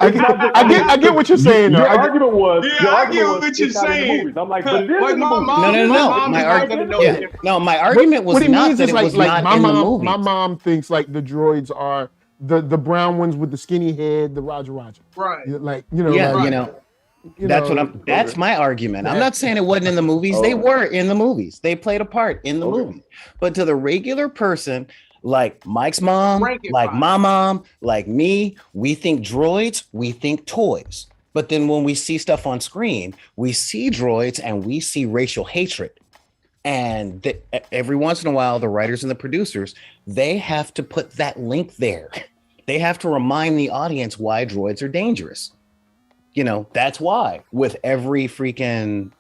I'm just saying. I get what you're saying. Your argument was. Yeah, I get what you're saying. I'm like, but it is Like in the my movie. mom- No, my argument was what he not means that is it was like not my in the mom. movie. My mom thinks like the droids are the brown ones with the skinny head, the Roger. Right. Like you know. Yeah, like, that's what I'm. That's my argument. I'm not saying it wasn't in the movies. They were in the movies. They played a part in the movie. But to the regular person, like Mike's mom, like my mom, like me, we think droids, we think toys. But then when we see stuff on screen, we see droids and we see racial hatred. And every once in a while, the writers and the producers, they have to put that link there. They have to remind the audience why droids are dangerous. You know, that's why with every freaking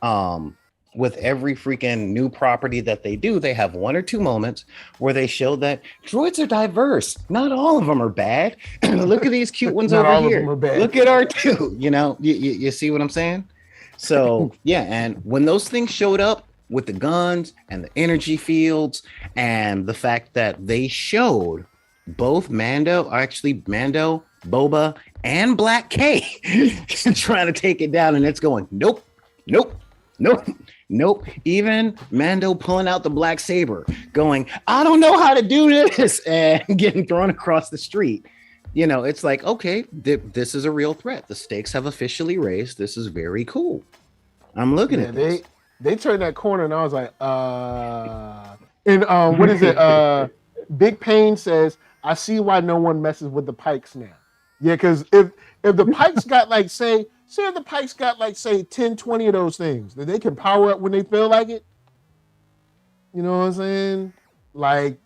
new property that they do, they have one or two moments where they show that droids are diverse. Not all of them are bad. Look at these cute ones Not over all of here. them are bad. Look at R2. You know, you see what I'm saying? So yeah, and when those things showed up with the guns and the energy fields and the fact that they showed both Mando, Boba, and Black K trying to take it down, and it's going nope. Even Mando pulling out the black saber, going, I don't know how to do this, and getting thrown across the street. You know, it's like, okay, this is a real threat. The stakes have officially raised. This is very cool. I'm looking at this. They turned that corner, and I was like, And what is it? Big Pain says, I see why no one messes with the Pikes now. Yeah, because if the Pikes got like, say if the Pikes got like, say 10, 20 of those things that they can power up when they feel like it. You know what I'm saying? Like,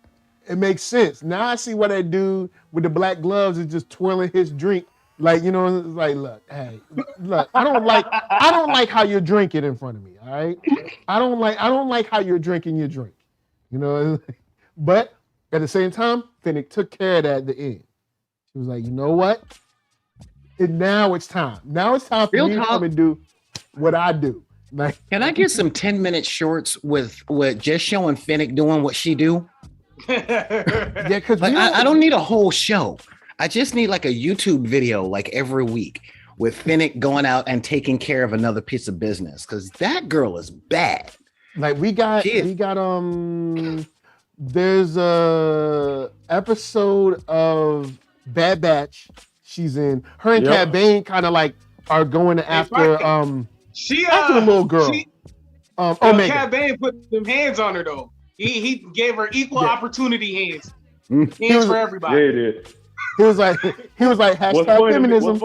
it makes sense. Now I see why that dude with the black gloves is just twirling his drink. Like, you know, it's like, look, I don't like how you're drinking in front of me, all right? I don't like how you're drinking your drink. You know, but at the same time, Finnick took care of that at the end. She was like, you know what? Now it's time. Now it's time for me to come and do what I do. Like, can I get some 10-minute shorts with just showing Finnick doing what she do? Yeah, because like, I don't need a whole show. I just need like a YouTube video like every week with Finnick going out and taking care of another piece of business, because that girl is bad. Like there's a episode of Bad Batch she's in. Her and Cad Bane kind of like are going after after the little girl. Omega. Cad Bane put them hands on her though. He gave her equal opportunity hands. Hands for everybody. Yeah, he did. He was like hashtag feminism.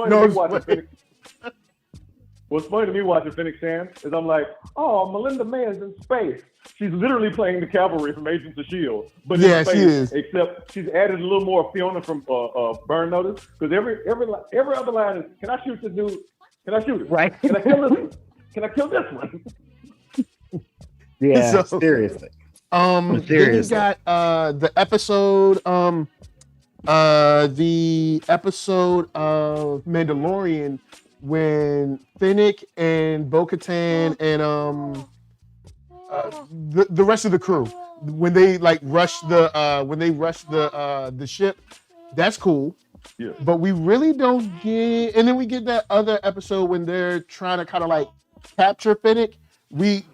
What's funny to me watching Phoenix Sam is I'm like, oh, Melinda May is in space. She's literally playing the cavalry from Agents of S.H.I.E.L.D. But in space, she is. Except she's added a little more Fiona from Burn Notice. Because every other line is, can I shoot this dude? Can I shoot it? Right. Can I kill this one? Can I kill this one? Yeah, seriously. Then you got the episode of Mandalorian when Finnick and Bo-Katan and the rest of the crew, when they like rush the ship. That's cool. Yeah. But we really don't get, and then we get that other episode when they're trying to kind of like capture Finnick. We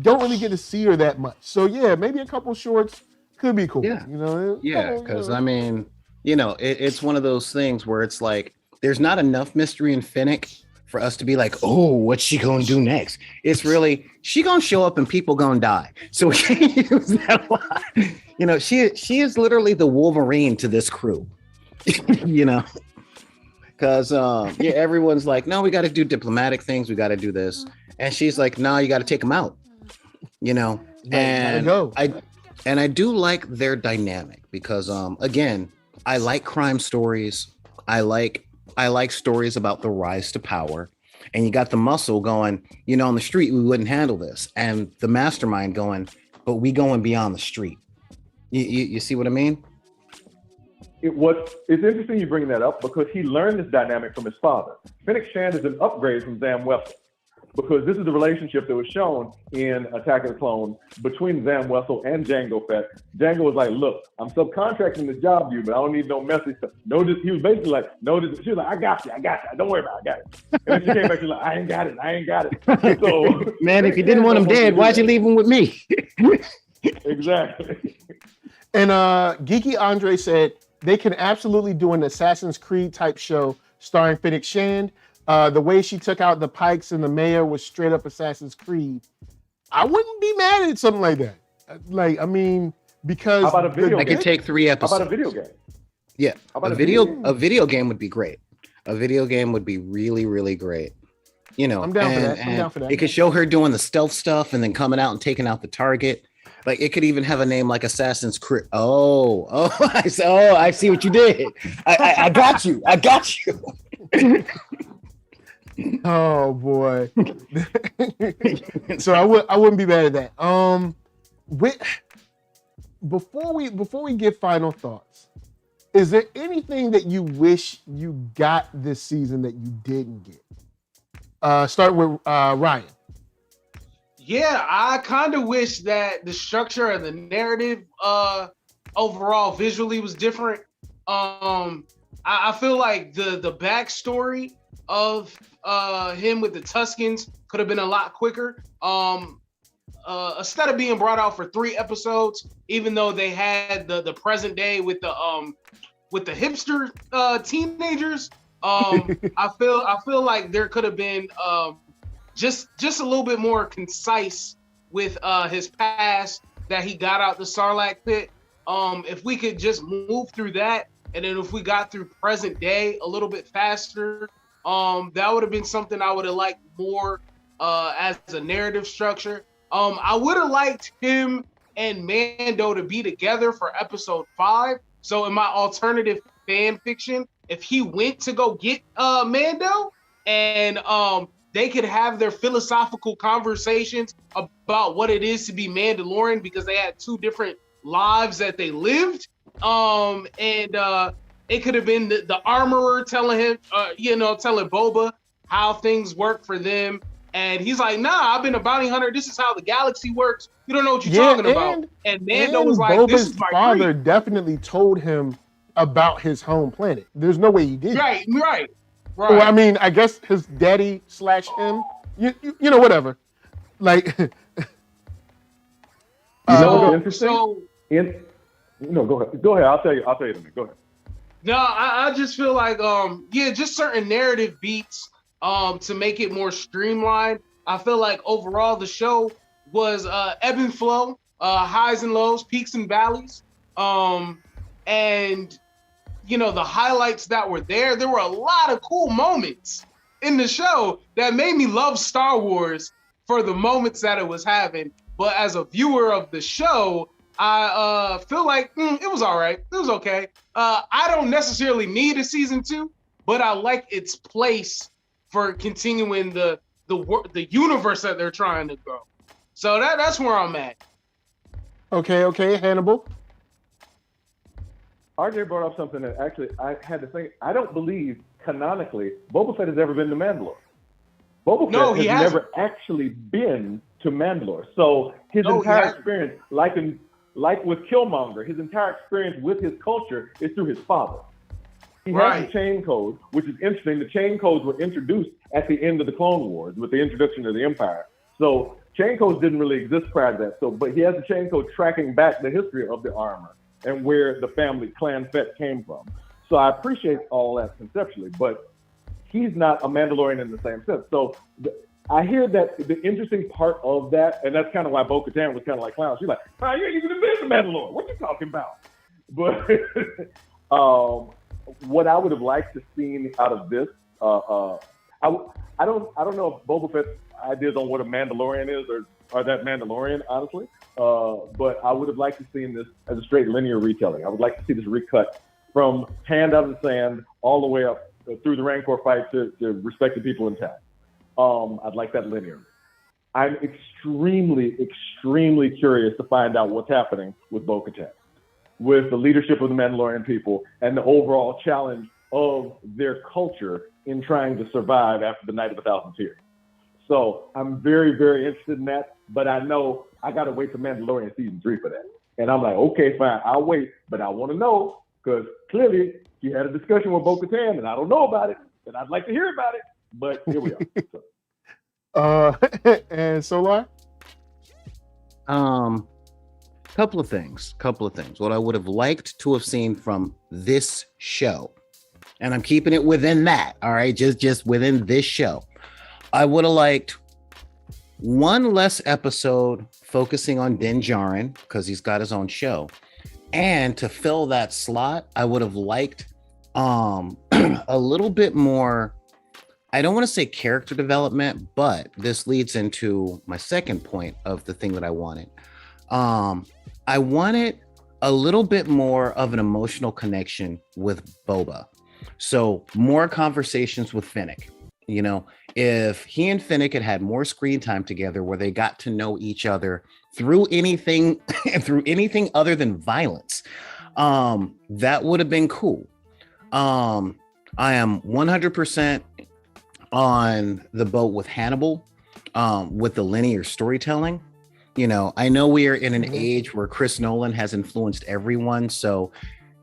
don't really get to see her that much. So yeah, maybe a couple shorts could be cool. Yeah. You know? Yeah, because I mean, you know, it's one of those things where it's like there's not enough mystery in Finnick for us to be like, oh, what's she gonna do next? It's really she gonna show up and people gonna die. So we can't use that line. You know, she is literally the Wolverine to this crew. You know, because yeah, everyone's like, no, we got to do diplomatic things, we got to do this, and she's like, no, you got to take them out. You know, and I do like their dynamic because again, I like crime stories. I like stories about the rise to power. And you got the muscle going, you know, on the street, we wouldn't handle this. And the mastermind going, but we going beyond the street. You see what I mean? It's interesting you bring that up because he learned this dynamic from his father. Fennec Shand is an upgrade from Zam Wessel because this is the relationship that was shown in Attack of the Clones between Zam Wessel and Jango Fett. Jango was like, look, I'm subcontracting the job to you, but I don't need no messy stuff. He was basically like, she was like, I got you. Don't worry about it, I got it. And then she came back, she's like, I ain't got it. So, man, if you didn't want him dead, why'd you leave him with me? Exactly. And Geeky Andre said, they can absolutely do an Assassin's Creed type show starring Fennec Shand. The way she took out the Pikes and the mayor was straight up Assassin's Creed. I wouldn't be mad at something like that. Like, I mean, because how about a video I could take 3 episodes. How about a video game? Yeah, a video game would be great. A video game would be really, really great. You know, I'm down for that. It could show her doing the stealth stuff and then coming out and taking out the target. Like it could even have a name like Assassin's Creed. I see what you did. I got you. Oh boy. So I wouldn't be mad at that. Before we get final thoughts, is there anything that you wish you got this season that you didn't get? Start with Ryan. Yeah, I kind of wish that the structure of the narrative overall visually was different. I feel like the backstory of him with the Tuskens could have been a lot quicker. Instead of being brought out for 3 episodes, even though they had the present day with the hipster teenagers, I feel like there could have been just a little bit more concise with his past that he got out the Sarlacc pit. If we could just move through that, and then if we got through present day a little bit faster, that would have been something I would have liked more as a narrative structure. I would have liked him and Mando to be together for episode 5. So in my alternative fan fiction, if he went to go get Mando and they could have their philosophical conversations about what it is to be Mandalorian because they had 2 different lives that they lived. It could have been the armorer telling him, telling Boba how things work for them. And he's like, nah, I've been a bounty hunter. This is how the galaxy works. You don't know what you're talking about. And Mando was like, Boba's this is my father creed. definitely told him about his home planet. There's no way he did. Right. Well, I mean, I guess his daddy / him, you know, whatever. Like, you know what's interesting? Go ahead. I'll tell you in a minute. Go ahead. No, I just feel like, just certain narrative beats to make it more streamlined. I feel like overall the show was ebb and flow, highs and lows, peaks and valleys. And you know, the highlights that were there were a lot of cool moments in the show that made me love Star Wars for the moments that it was having. But as a viewer of the show, I feel like it was all right. It was okay. I don't necessarily need a season 2, but I like its place for continuing the universe that they're trying to grow. So that's where I'm at. Okay, Hannibal. RJ brought up something that actually I had to think. I don't believe canonically Boba Fett has ever been to Mandalore. Boba Fett has never actually been to Mandalore. So his entire experience, like with Killmonger, his entire experience with his culture is through his father. He has the chain code, which is interesting. The chain codes were introduced at the end of the Clone Wars with the introduction of the Empire. So chain codes didn't really exist prior to that. So, but he has the chain code tracking back the history of the armor and where the family Clan Fett came from. So I appreciate all that conceptually, but he's not a Mandalorian in the same sense. So I hear that the interesting part of that, and that's kind of why Bo-Katan was kind of like clown. She's like, "Man, you ain't even been the Mandalorian. What you talking about?" But what I would have liked to seen out of this, I don't know if Boba Fett's ideas on what a Mandalorian is or that Mandalorian, honestly. But I would have liked to seen this as a straight linear retelling. I would like to see this recut from hand out of the sand all the way up through the Rancor fight to respect the people in town. I'd like that linear. I'm extremely, extremely curious to find out what's happening with Bo-Katan, with the leadership of the Mandalorian people and the overall challenge of their culture in trying to survive after the Night of 1,000 Tears. So I'm very, very interested in that, but I know I got to wait for Mandalorian season 3 for that. And I'm like, okay, fine, I'll wait, but I want to know, because clearly he had a discussion with Bo-Katan and I don't know about it, and I'd like to hear about it, but here we are. And Solar? Couple of things. What I would have liked to have seen from this show, and I'm keeping it within that, all right, just within this show. I would have liked one less episode focusing on Din Djarin, because he's got his own show. And to fill that slot, I would have liked a little bit more, I don't want to say character development, but this leads into my second point of the thing that I wanted. I wanted a little bit more of an emotional connection with Boba. So more conversations with Fennec. You know, if he and Fennec had more screen time together where they got to know each other through anything other than violence, that would have been cool. I am 100% on the boat with Hannibal, with the linear storytelling. You know, I know we are in an age where Chris Nolan has influenced everyone. So,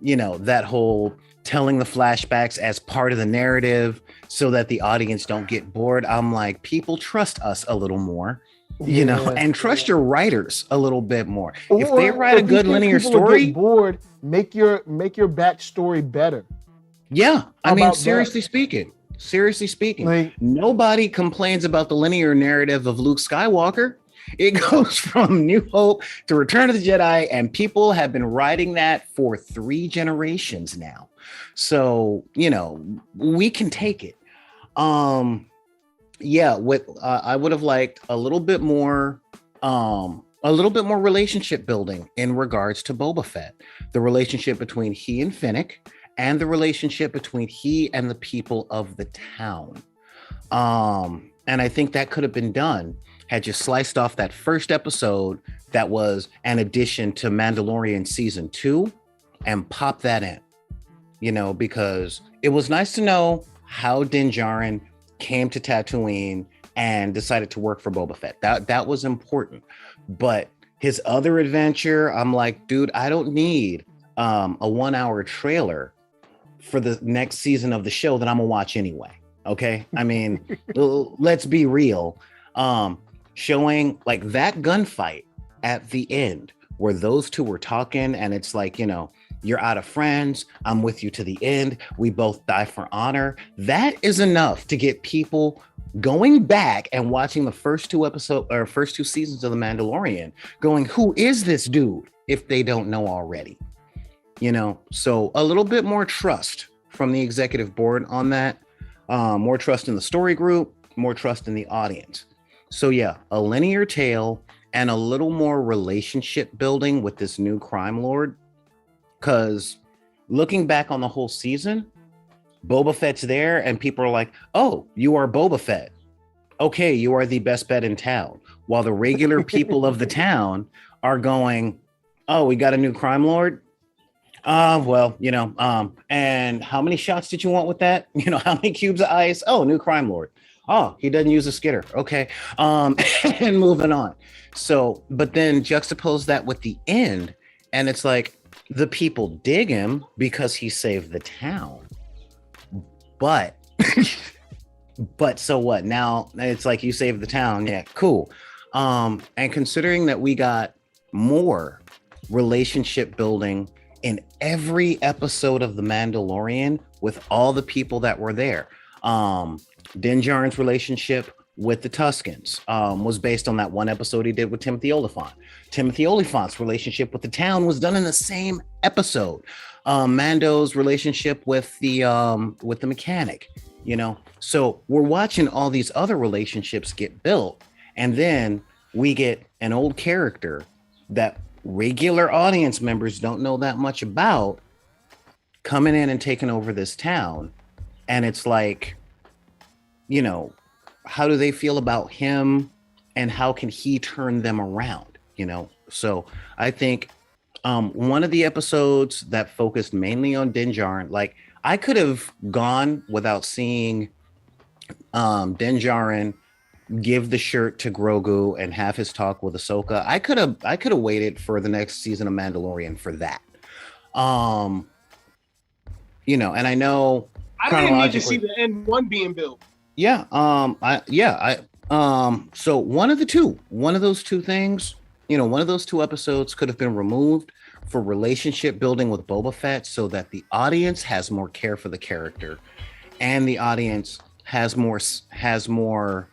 you know, that whole telling the flashbacks as part of the narrative so that the audience don't get bored. I'm like, people, trust us a little more, you know, and trust your writers a little bit more. Or if they write a good linear story, get bored, make your backstory better. Yeah. I mean, seriously speaking, like, nobody complains about the linear narrative of Luke Skywalker. It goes from New Hope to Return of the Jedi, and people have been writing that for 3 generations now. So, you know, we can take it. Yeah, I would have liked a little bit more relationship building in regards to Boba Fett, the relationship between he and Fennec, and the relationship between he and the people of the town. And I think that could have been done had you sliced off that first episode that was an addition to Mandalorian season 2 and pop that in, you know, because it was nice to know how Din Djarin came to Tatooine and decided to work for Boba Fett. That was important. But his other adventure, I'm like, dude, I don't need a 1-hour trailer for the next season of the show that I'm gonna watch anyway. Okay. I mean, let's be real. Showing like that gunfight at the end where those two were talking, and it's like, you know, you're out of friends, I'm with you to the end, we both die for honor. That is enough to get people going back and watching the first 2 seasons of The Mandalorian, going, who is this dude, if they don't know already? You know, so a little bit more trust from the executive board on that, more trust in the story group, more trust in the audience. So yeah, a linear tale and a little more relationship building with this new crime lord. Because looking back on the whole season, Boba Fett's there and people are like, oh, you are Boba Fett. Okay, you are the best bet in town. While the regular people of the town are going, oh, we got a new crime lord? Well, you know, and how many shots did you want with that? You know, how many cubes of ice? Oh, new crime lord. Oh, he doesn't use a skitter. Okay. And moving on. So, but then juxtapose that with the end, and it's like the people dig him because he saved the town. But so what? Now it's like, you saved the town. Yeah, cool. And considering that we got more relationship building in every episode of The Mandalorian with all the people that were there. Din Djarin's relationship with the Tuscans was based on that one episode he did with Timothy Oliphant. Timothy Oliphant's relationship with the town was done in the same episode. Mando's relationship with the mechanic, you know. So we're watching all these other relationships get built, and then we get an old character that regular audience members don't know that much about coming in and taking over this town. And it's like, you know, how do they feel about him and how can he turn them around, you know? So I think one of the episodes that focused mainly on Din Djarin, like I could have gone without seeing Din Djarin give the shirt to Grogu and have his talk with Ahsoka. I could have waited for the next season of Mandalorian for that. You know, and I know I didn't need to see the N1 being built. Yeah. So one of those two things, you know, one of those two episodes could have been removed for relationship building with Boba Fett so that the audience has more care for the character and the audience has more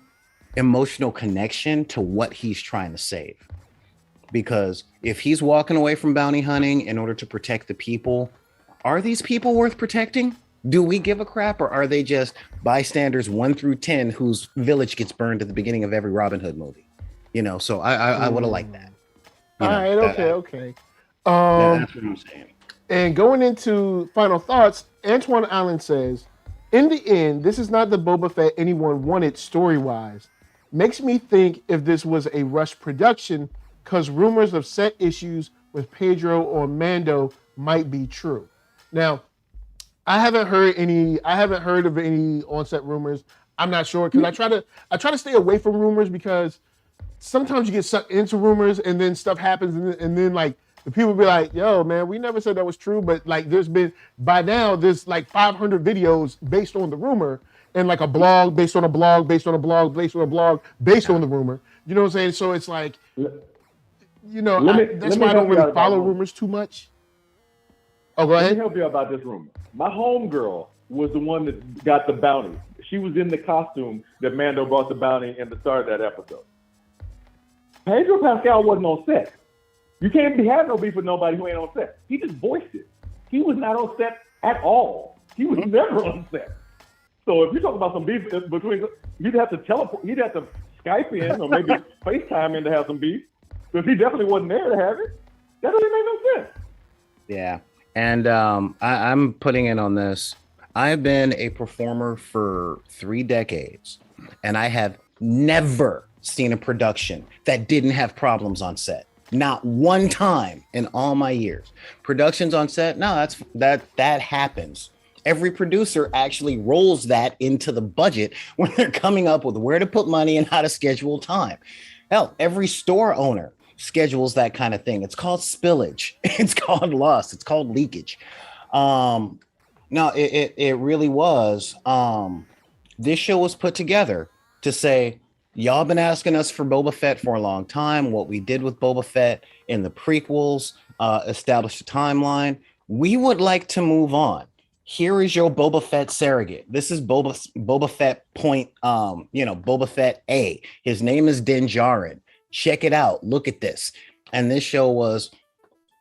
emotional connection to what he's trying to save. Because if he's walking away from bounty hunting in order to protect the people, are these people worth protecting? Do we give a crap, or are they just bystanders 1 through 10 whose village gets burned at the beginning of every Robin Hood movie? You know, so I would have liked that. All right, okay. That's what I'm saying. And going into final thoughts, Antoine Allen says, in the end, this is not the Boba Fett anyone wanted story-wise. Makes me think if this was a rush production, because rumors of set issues with Pedro or Mando might be true. Now, I haven't heard of any on-set rumors. I'm not sure, because I try to stay away from rumors, because sometimes you get sucked into rumors and then stuff happens and then like the people be like, yo, man, we never said that was true. But like there's like 500 videos based on the rumor, and like a blog based on a blog based on a blog based on a blog based on the rumor. You know what I'm saying? So it's like, you know, that's why I don't really follow rumors too much. Oh, go ahead. Let me help you out about this rumor. My homegirl was the one that got the bounty. She was in the costume that Mando brought the bounty in the start of that episode. Pedro Pascal wasn't on set. You can't have no beef with nobody who ain't on set. He just voiced it. He was not on set at all. He was never on set. So if you're talking about some beef between, you'd have to Skype in or maybe FaceTime in to have some beef, because he definitely wasn't there to have it. That doesn't make no sense. Yeah. And I'm putting in on this. I've been a performer for 3 decades, and I have never seen a production that didn't have problems on set. Not one time in all my years. Productions on set, no, that happens. Every producer actually rolls that into the budget when they're coming up with where to put money and how to schedule time. Hell, every store owner schedules that kind of thing. It's called spillage. It's called loss. It's called leakage. No, it really was. This show was put together to say, y'all been asking us for Boba Fett for a long time. What we did with Boba Fett in the prequels established a timeline. We would like to move on. Here is your Boba Fett surrogate. This is Boba Fett point, Boba Fett A. His name is Din Djarin. Check it out. Look at this. And this show was,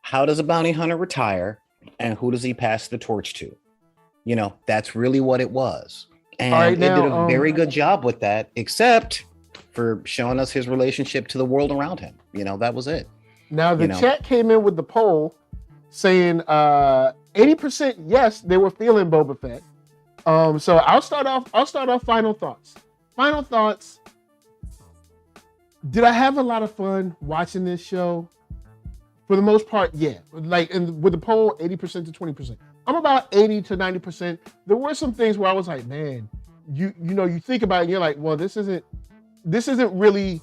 how does a bounty hunter retire and who does he pass the torch to? You know, that's really what it was. And it did a very good job with that, except for showing us his relationship to the world around him. You know, that was it. Now the chat came in with the poll saying 80% yes, they were feeling Boba Fett. So I'll start off final thoughts. Final thoughts. Did I have a lot of fun watching this show? For the most part, yeah. Like, and with the poll, 80% to 20%. I'm about 80 to 90%. There were some things where I was like, man, you think about it and you're like, well, this isn't really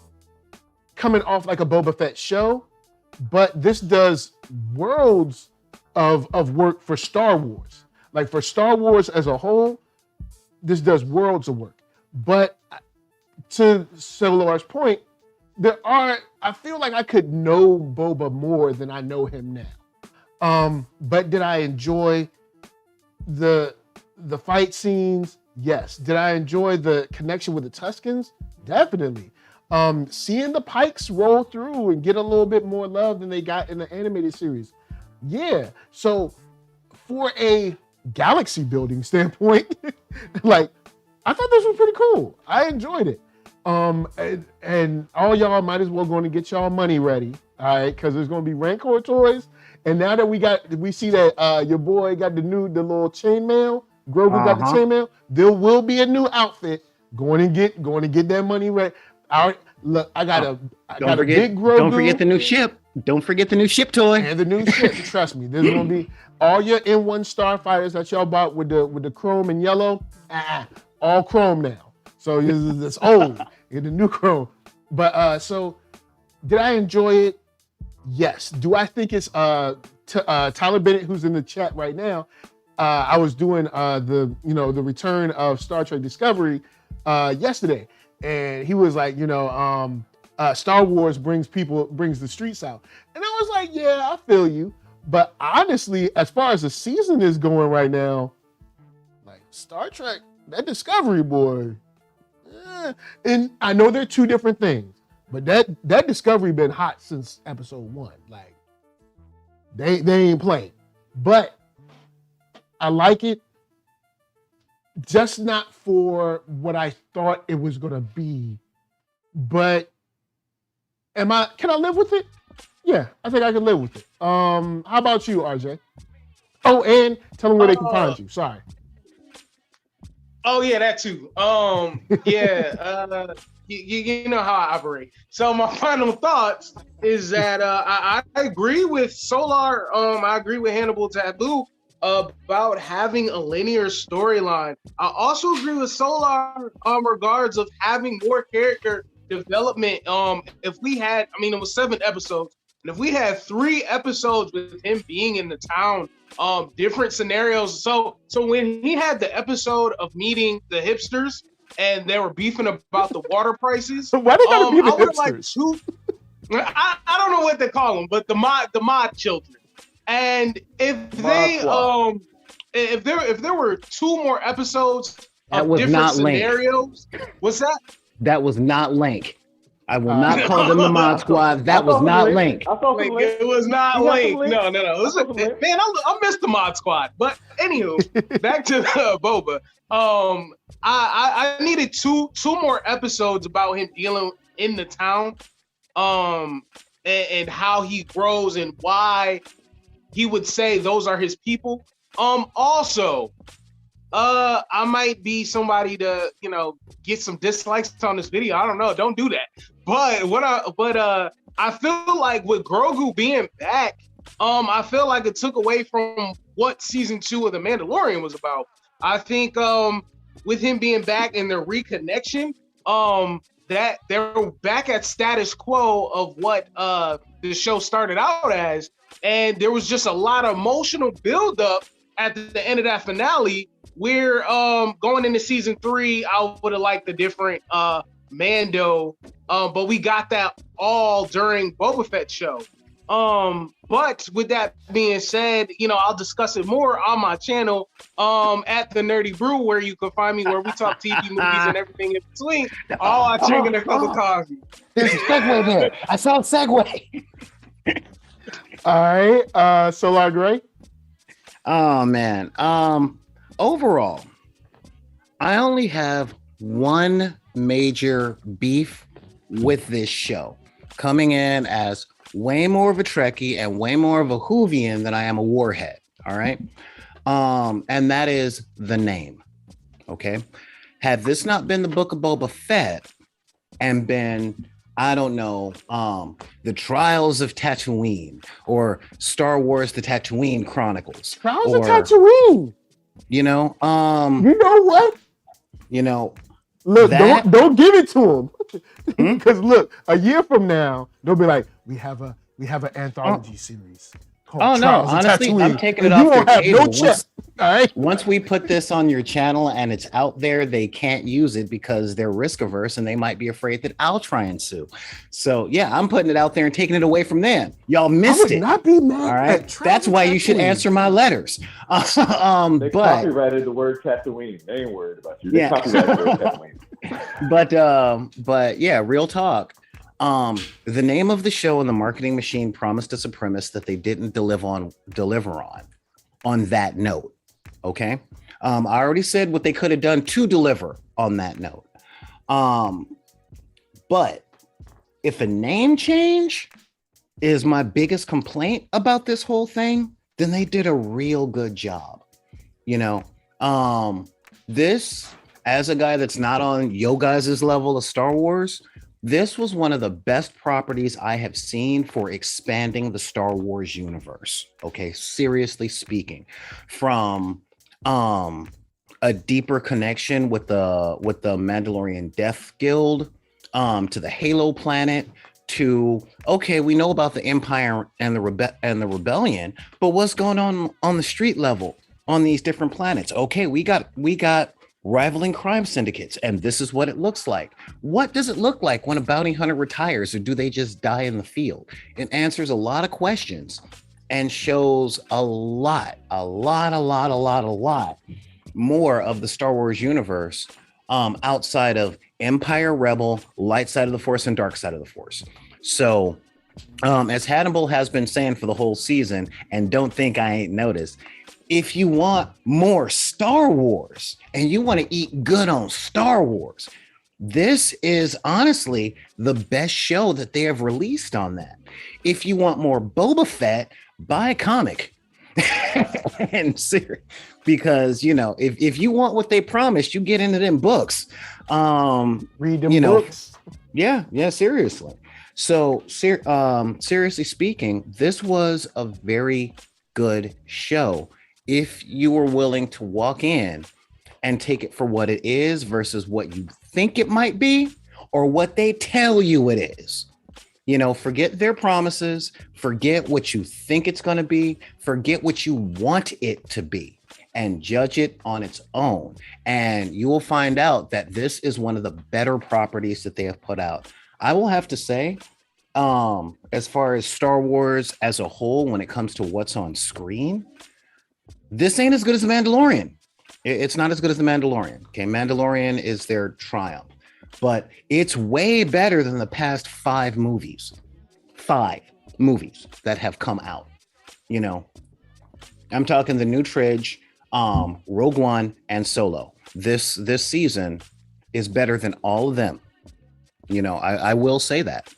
coming off like a Boba Fett show, but this does worlds of work for Star Wars. Like for Star Wars as a whole, this does worlds of work. But to Celular's point, I feel like I could know Boba more than I know him now. But did I enjoy the fight scenes? Yes. Did I enjoy the connection with the Tuscans? Definitely. Seeing the Pikes roll through and get a little bit more love than they got in the animated series. Yeah. So for a galaxy building standpoint, like I thought this was pretty cool. I enjoyed it. And all y'all might as well go and get y'all money ready. All right, because there's gonna be Rancor toys. And now that we see that your boy got the little chainmail, Grogu got the chainmail, there will be a new outfit. Going to get that money ready. All right, look, I got a big Grogu. Don't forget the new ship. Don't forget the new ship toy. And the new ship. Trust me, there's gonna be all your N1 starfighters that y'all bought with the chrome and yellow. All chrome now. So it's old. It's the new chrome. But so did I enjoy it? Yes. Do I think it's Tyler Bennett, who's in the chat right now? I was doing the return of Star Trek Discovery yesterday, and he was like, Star Wars brings the streets out, and I was like, yeah, I feel you. But honestly, as far as the season is going right now, like Star Trek, that Discovery boy, and I know they're two different things, but that Discovery been hot since episode 1. Like they ain't playing, but I like it. Just not for what I thought it was gonna be, but can I live with it? Yeah, I think I can live with it. How about you, RJ? Oh, and tell them where they can find you. Sorry. Oh yeah, that too. You know how I operate. So my final thoughts is that I agree with Solar. I agree with Hannibal Taboo about having a linear storyline. I also agree with Solar regards of having more character development. If we had, it was 7 episodes, and if we had 3 episodes with him being in the town, different scenarios. So when he had the episode of meeting the hipsters and they were beefing about the water prices, why they gotta be the hipsters? I don't know what they call them, but the mod children. And if there were 2 more episodes of different scenarios, what's that? That was not Link. I will not call them the Mod Squad. That was not Link. It was not Link. No. Man, I missed the Mod Squad. But anywho, back to Boba. I needed two more episodes about him dealing in the town, and how he grows and why he would say those are his people. Also, I might be somebody to, get some dislikes on this video. I don't know. Don't do that. But I feel like with Grogu being back, I feel like it took away from what season 2 of The Mandalorian was about. I think with him being back and their reconnection, that they're back at status quo of what the show started out as. And there was just a lot of emotional buildup at the end of that finale. We're going into season 3. I would have liked the different Mando, but we got that all during Boba Fett show. But with that being said, I'll discuss it more on my channel at the Nerdy Brew, where you can find me, where we talk TV, movies, and everything in between. All I drinking a cup of coffee. There's a segue there. I saw a segue. All right, Solar Gray. Oh man. Overall, I only have one major beef with this show, coming in as way more of a Trekkie and way more of a Whovian than I am a Warhead. All right. And that is the name. Okay. Had this not been the Book of Boba Fett and been, I don't know, the Trials of Tatooine or Star Wars: The Tatooine Chronicles. Trials of Tatooine. You know what? Look, don't give it to him. Because look, a year from now, they'll be like, we have an anthology series. Oh no, honestly, I'm taking it off their table. Once we put this on your channel and it's out there, they can't use it because they're risk averse and they might be afraid that I'll try and sue. So yeah, I'm putting it out there and taking it away from them. Y'all missed it. Not be mad. All right, that's why you should answer my letters. They copyrighted the word Tatooine. They ain't worried about you. They copyrighted the word Tatooine. But yeah, real talk. The name of the show and the marketing machine promised us a premise that they didn't deliver on that note. Okay. I already said what they could have done to deliver on that note. But if a name change is my biggest complaint about this whole thing, then they did a real good job. You know, this, as a guy that's not on yo guys' level of Star Wars, this was one of the best properties I have seen for expanding the Star Wars universe. Okay, seriously speaking, from a deeper connection with the Mandalorian Death Guild, to the Halo planet, to okay, we know about the Empire and the Rebellion, but what's going on the street level on these different planets? Okay, we got rivaling crime syndicates, and this is what it looks like. What does it look like when a bounty hunter retires, or do they just die in the field? It answers a lot of questions and shows a lot more of the Star Wars universe, outside of Empire, Rebel, light side of the Force, and dark side of the Force. So as Hannibal has been saying for the whole season, and don't think I ain't noticed, if you want more Star Wars and you want to eat good on Star Wars, this is honestly the best show that they have released on that. If you want more Boba Fett, buy a comic. And because, you know, if you want what they promised, you get into them books. Read them books. Yeah, seriously. So seriously speaking, this was a very good show if you were willing to walk in and take it for what it is versus what you think it might be or what they tell you it is. You know, forget their promises, forget what you think it's going to be, forget what you want it to be, and judge it on its own. And you will find out that this is one of the better properties that they have put out. I will have to say, as far as Star Wars as a whole, when it comes to what's on screen, this ain't as good as The Mandalorian. It's not as good as The Mandalorian. Okay, Mandalorian is their triumph, but it's way better than the past 5 movies that have come out. You know, I'm talking the new trilogy, Rogue One and Solo. This season is better than all of them. You know, I will say that.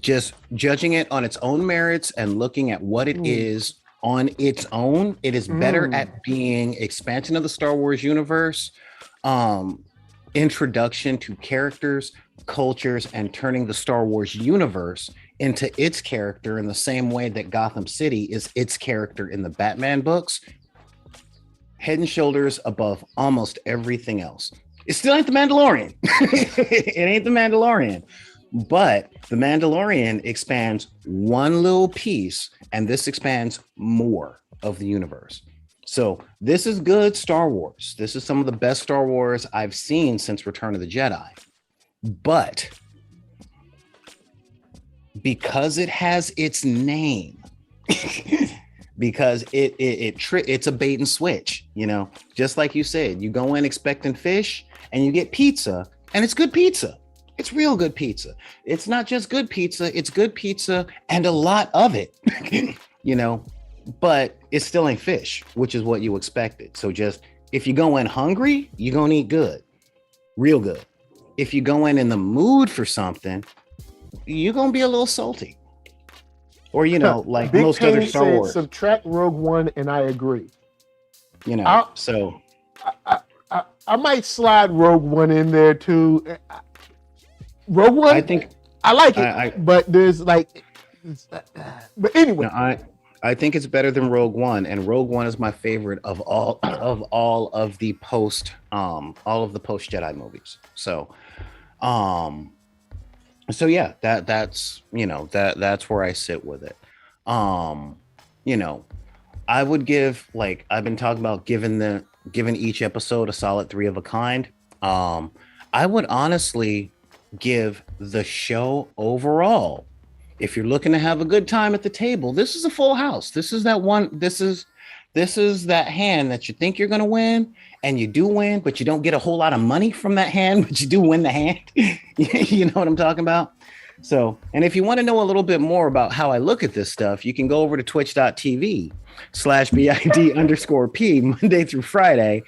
Just judging it on its own merits and looking at what it is on its own, it is better at being expansion of the Star Wars universe, introduction to characters, cultures, and turning the Star Wars universe into its character in the same way that Gotham City is its character in the Batman books, head and shoulders above almost everything else. It still ain't The Mandalorian. It ain't The Mandalorian. But The Mandalorian expands one little piece, and this expands more of the universe. So this is good Star Wars. This is some of the best Star Wars I've seen since Return of the Jedi. But because it has its name, because it's a bait and switch, you know, just like you said, you go in expecting fish and you get pizza, and it's good pizza. It's real good pizza. It's not just good pizza, it's good pizza and a lot of it, you know, but it still ain't fish, which is what you expected. So just, if you go in hungry, you're going to eat good, real good. If you go in the mood for something, you're going to be a little salty. Or, you know, like Big most Pain other Star said, Wars. subtract Rogue One, and I agree. You know, so. I might slide Rogue One in there too. Rogue One, I think I like it, but there's like, but anyway, no, I think it's better than Rogue One, and Rogue One is my favorite of all of the post Jedi movies. So yeah, that's you know, that's where I sit with it. You know, I would give, like I've been talking about, giving each episode a solid 3 of a kind. I would honestly give the show overall, if you're looking to have a good time at the table, this is a full house. This is This is that hand that you think you're going to win, and you do win, but you don't get a whole lot of money from that hand, but you do win the hand. You know what I'm talking about? So, and if you want to know a little bit more about how I look at this stuff, you can go over to twitch.tv/BID_P Monday through Friday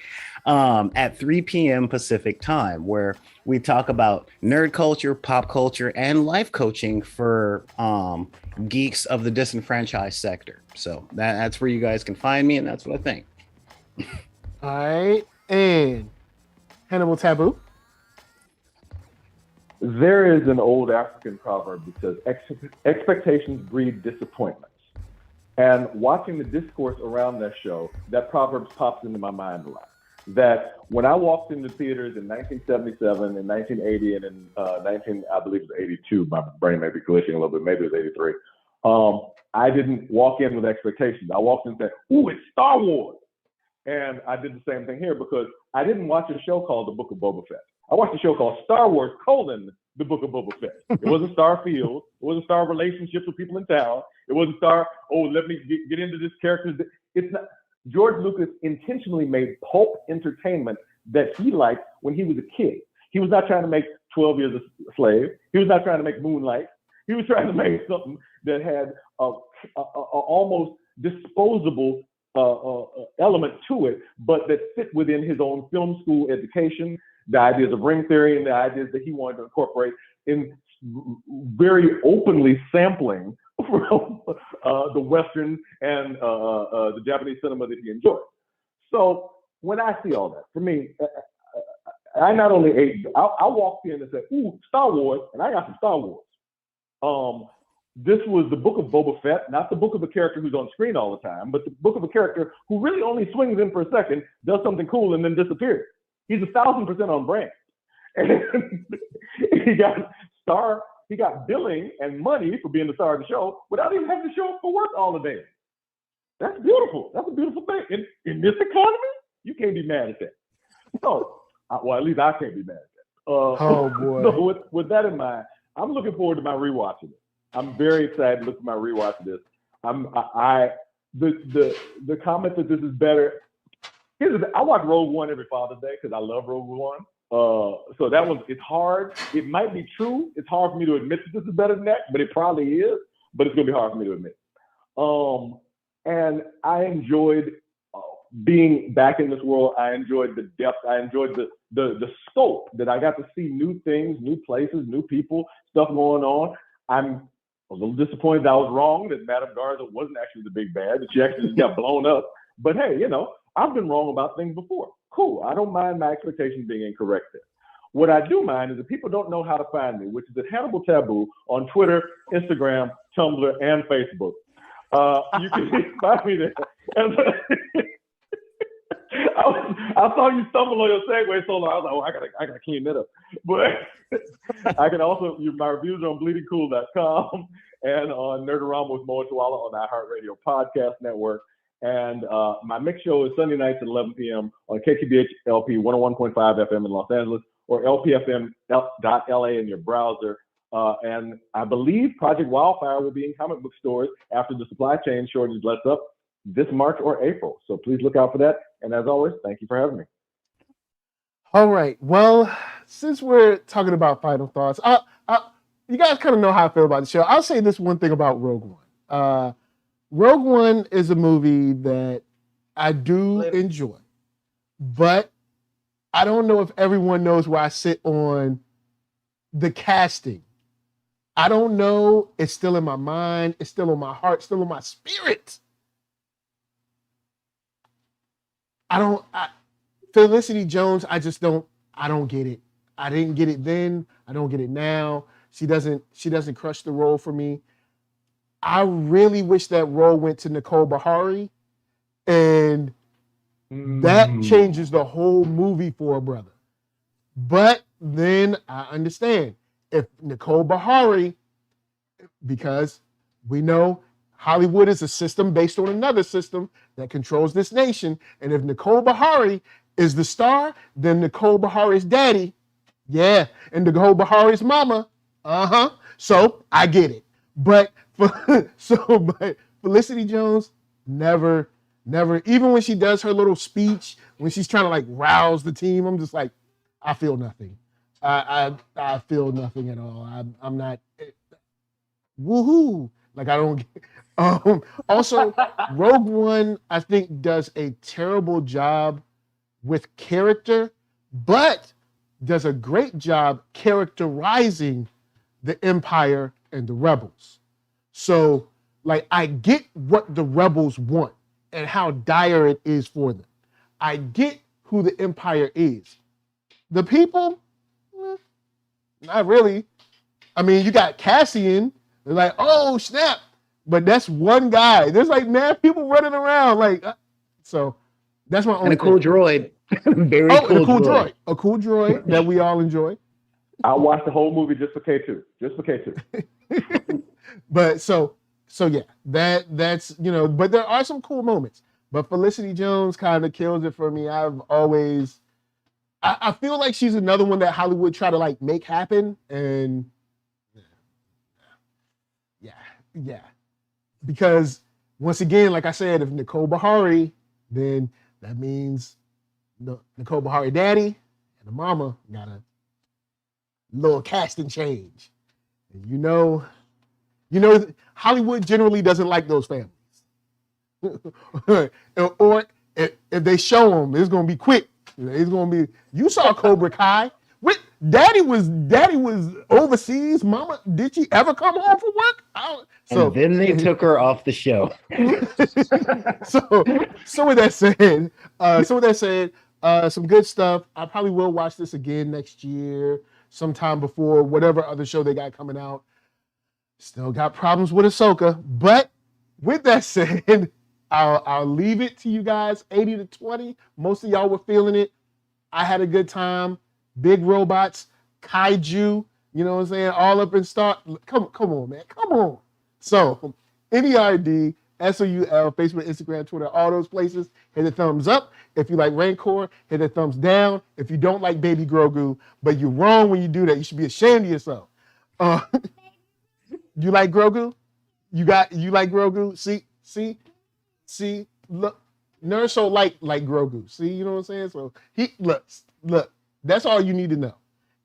at 3 p.m. Pacific time, where we talk about nerd culture, pop culture, and life coaching for geeks of the disenfranchised sector. So that's where you guys can find me, and that's what I think. All right, and Hannibal Taboo. There is an old African proverb that says expectations breed disappointments. And watching the discourse around that show, that proverb pops into my mind a lot. That when I walked into theaters in 1977, in 1980, and in I believe it was 82, my brain may be glitching a little bit, maybe it was 83, I didn't walk in with expectations. I walked in and said, ooh, it's Star Wars. And I did the same thing here because I didn't watch a show called The Book of Boba Fett. I watched a show called Star Wars, The Book of Boba Fett. It wasn't Starfield. It wasn't Star relationships with people in town. It wasn't Star, let me get into this character. It's not. George Lucas intentionally made pulp entertainment that he liked when he was a kid. He was not trying to make 12 Years a Slave. He was not trying to make Moonlight. He was trying to make something that had a almost disposable element to it, but that fit within his own film school education, the ideas of ring theory and the ideas that he wanted to incorporate in very openly sampling from the Western and the Japanese cinema that he enjoyed. So when I see all that, for me, I not only ate, I walked in and said, ooh, Star Wars, and I got some Star Wars. This was the book of Boba Fett, not the book of a character who's on screen all the time, but the book of a character who really only swings in for a second, does something cool, and then disappears. He's 1,000% on brand. And he got billing and money for being the star of the show without even having to show up for work all the day. That's beautiful. That's a beautiful thing. In this economy, you can't be mad at that. So, well, at least I can't be mad at that. Oh boy. So with that in mind, I'm looking forward to my rewatching it. I'm very excited to look at my rewatch of this. The comment that this is better. I watch Rogue One every Father's Day because I love Rogue One. So that one, it's hard. It might be true. It's hard for me to admit that this is better than that, but it probably is. But it's gonna be hard for me to admit. And I enjoyed being back in this world. I enjoyed the depth. I enjoyed the scope that I got to see new things, new places, new people, stuff going on. I'm a little disappointed that I was wrong, that Madame Garza wasn't actually the big bad, that she actually just got blown up. But hey, I've been wrong about things before. Cool. I don't mind my expectations being incorrect there. What I do mind is that people don't know how to find me, which is at Hannibal Taboo on Twitter, Instagram, Tumblr, and Facebook. You can find me there. I saw you stumble on your segue so long. I was like, I gotta clean that up. But I can also, my reviews are on bleedingcool.com and on Nerdorama with Mo and Tuala on the iHeartRadio podcast network. And my mix show is Sunday nights at 11 p.m. on KTBH LP 101.5 FM in Los Angeles or lpfm.la in your browser. And I believe Project Wildfire will be in comic book stores after the supply chain shortage lets up this March or April. So please look out for that. And as always, thank you for having me. All right. Well, since we're talking about final thoughts, you guys kind of know how I feel about the show. I'll say this one thing about Rogue One. Rogue One is a movie that I do enjoy, but I don't know if everyone knows where I sit on the casting. I don't know. It's still in my mind. It's still in my heart, still in my spirit. Felicity Jones, I don't get it. I didn't get it then. I don't get it now. She doesn't crush the role for me. I really wish that role went to Nicole Bahari, and that changes the whole movie for a brother. But then I understand if Nicole Bahari, because we know Hollywood is a system based on another system that controls this nation, and if Nicole Bahari is the star, then Nicole Bahari's daddy, and Nicole Bahari's mama, So I get it, but Felicity Jones, never. Never, even when she does her little speech, when she's trying to like rouse the team, I'm just like, I feel nothing. I feel nothing at all. I'm not woohoo. Like I don't. Also, Rogue One, I think, does a terrible job with character, but does a great job characterizing the Empire and the Rebels. So, like, I get what the Rebels want and how dire it is for them. I get who the Empire is. The people, not really. I mean, you got Cassian. They're like, oh, snap. But that's one guy. There's like mad people running around. Like, so that's my only And a cool droid. Very cool cool and a cool droid. droid. A cool droid that we all enjoy. I watched the whole movie just for K2. Just for K2. But so yeah, that's, you know, but there are some cool moments. But Felicity Jones kind of kills it for me. I've always, I feel like she's another one that Hollywood try to like make happen. And yeah. Because once again, like I said, if Nicole Bahari, then that means Nicole Bahari daddy and the mama got a little casting change. And you know, Hollywood generally doesn't like those families. Or if they show them, it's gonna be quick. It's gonna be. You saw Cobra Kai. Daddy was overseas. Mama, did she ever come home from work? And then they took her off the show. So with that said, some good stuff. I probably will watch this again next year, sometime before whatever other show they got coming out. Still got problems with Ahsoka, but with that said, I'll leave it to you guys. 80-20. Most of y'all were feeling it. I had a good time. Big robots, kaiju, you know what I'm saying? All up in Star. Come on, man. Come on. So, NERD, SOUL, Facebook, Instagram, Twitter, all those places. Hit the thumbs up. If you like Rancor, hit the thumbs down. If you don't like Baby Grogu, but you're wrong when you do that, you should be ashamed of yourself. You like Grogu? You like Grogu? See, look, NERDSoul like Grogu. See, you know what I'm saying? So he look. That's all you need to know.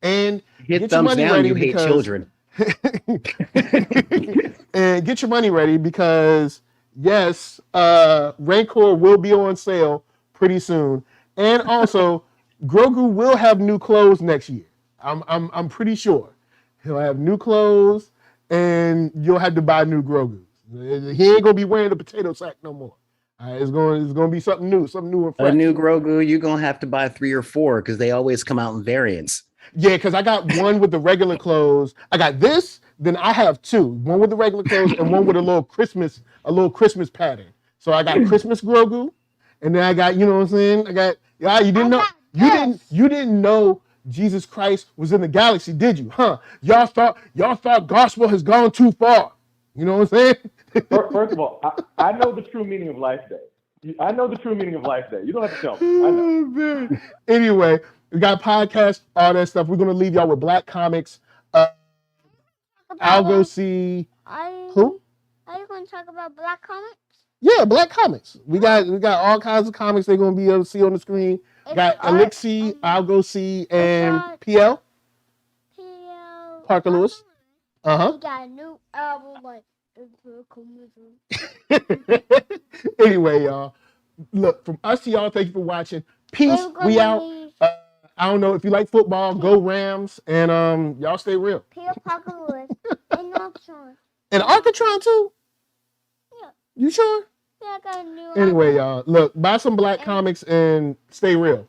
And Hit get thumbs your money down, ready you hate children. And get your money ready because yes, Rancor will be on sale pretty soon. And also, Grogu will have new clothes next year. I'm pretty sure. He'll have new clothes and you'll have to buy new Grogu. He ain't gonna be wearing the potato sack no more. It's gonna be something new and fresh. A new Grogu, you're gonna have to buy 3 or 4 because they always come out in variants. Yeah, because I got one with the regular clothes. I got this, then I have 2. One with the regular clothes and one with a little Christmas pattern. So I got Christmas Grogu, and then I got, you know what I'm saying? I got, you didn't know Jesus Christ was in the galaxy, did you? Huh? Y'all thought gospel has gone too far. You know what I'm saying? First of all, I know the true meaning of Life Day. I know the true meaning of Life Day. You don't have to tell me. I know. Anyway, we got podcasts, all that stuff. We're going to leave y'all with Black Comics. I'll go see... Who? Are you going to talk about Black Comics? Yeah, Black Comics. We got all kinds of comics they're going to be able to see on the screen. Got Elixir, I'll go see, and PL. Parker Lewis. Uh-huh. We got a new album, like... Anyway, y'all, look, from us to y'all, thank you for watching. Peace. We out. I don't know if you like football, go Rams, and y'all stay real. Peter Parker Lewis and Arcatron. And Arcatron too? Yeah. You sure? Yeah, I got a new Anyway, y'all, look, buy some Black Comics and stay real.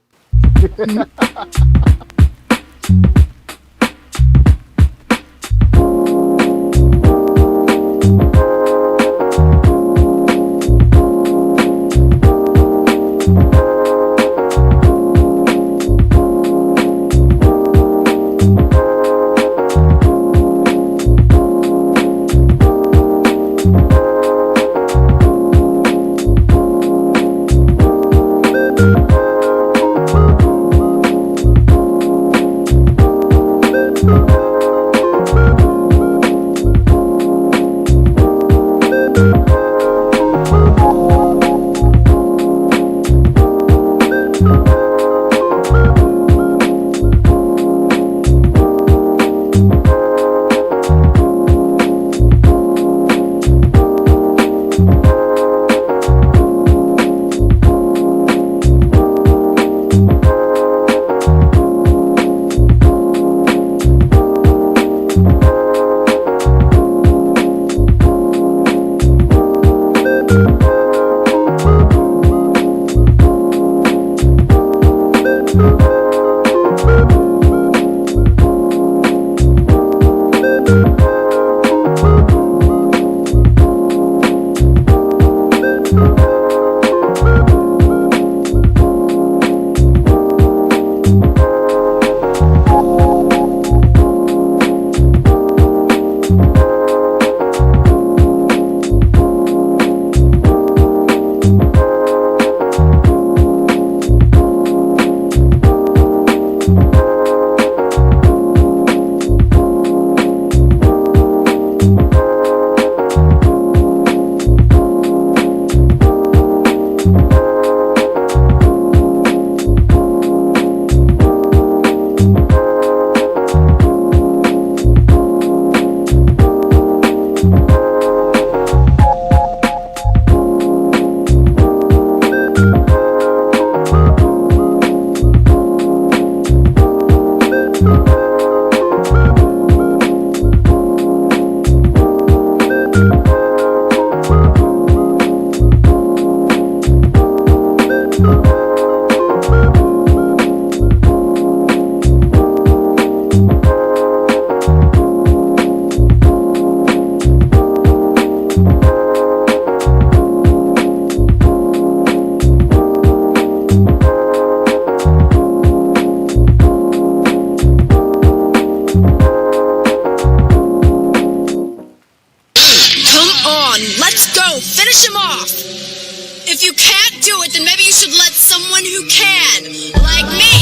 can't do it, then maybe you should let someone who can, like me.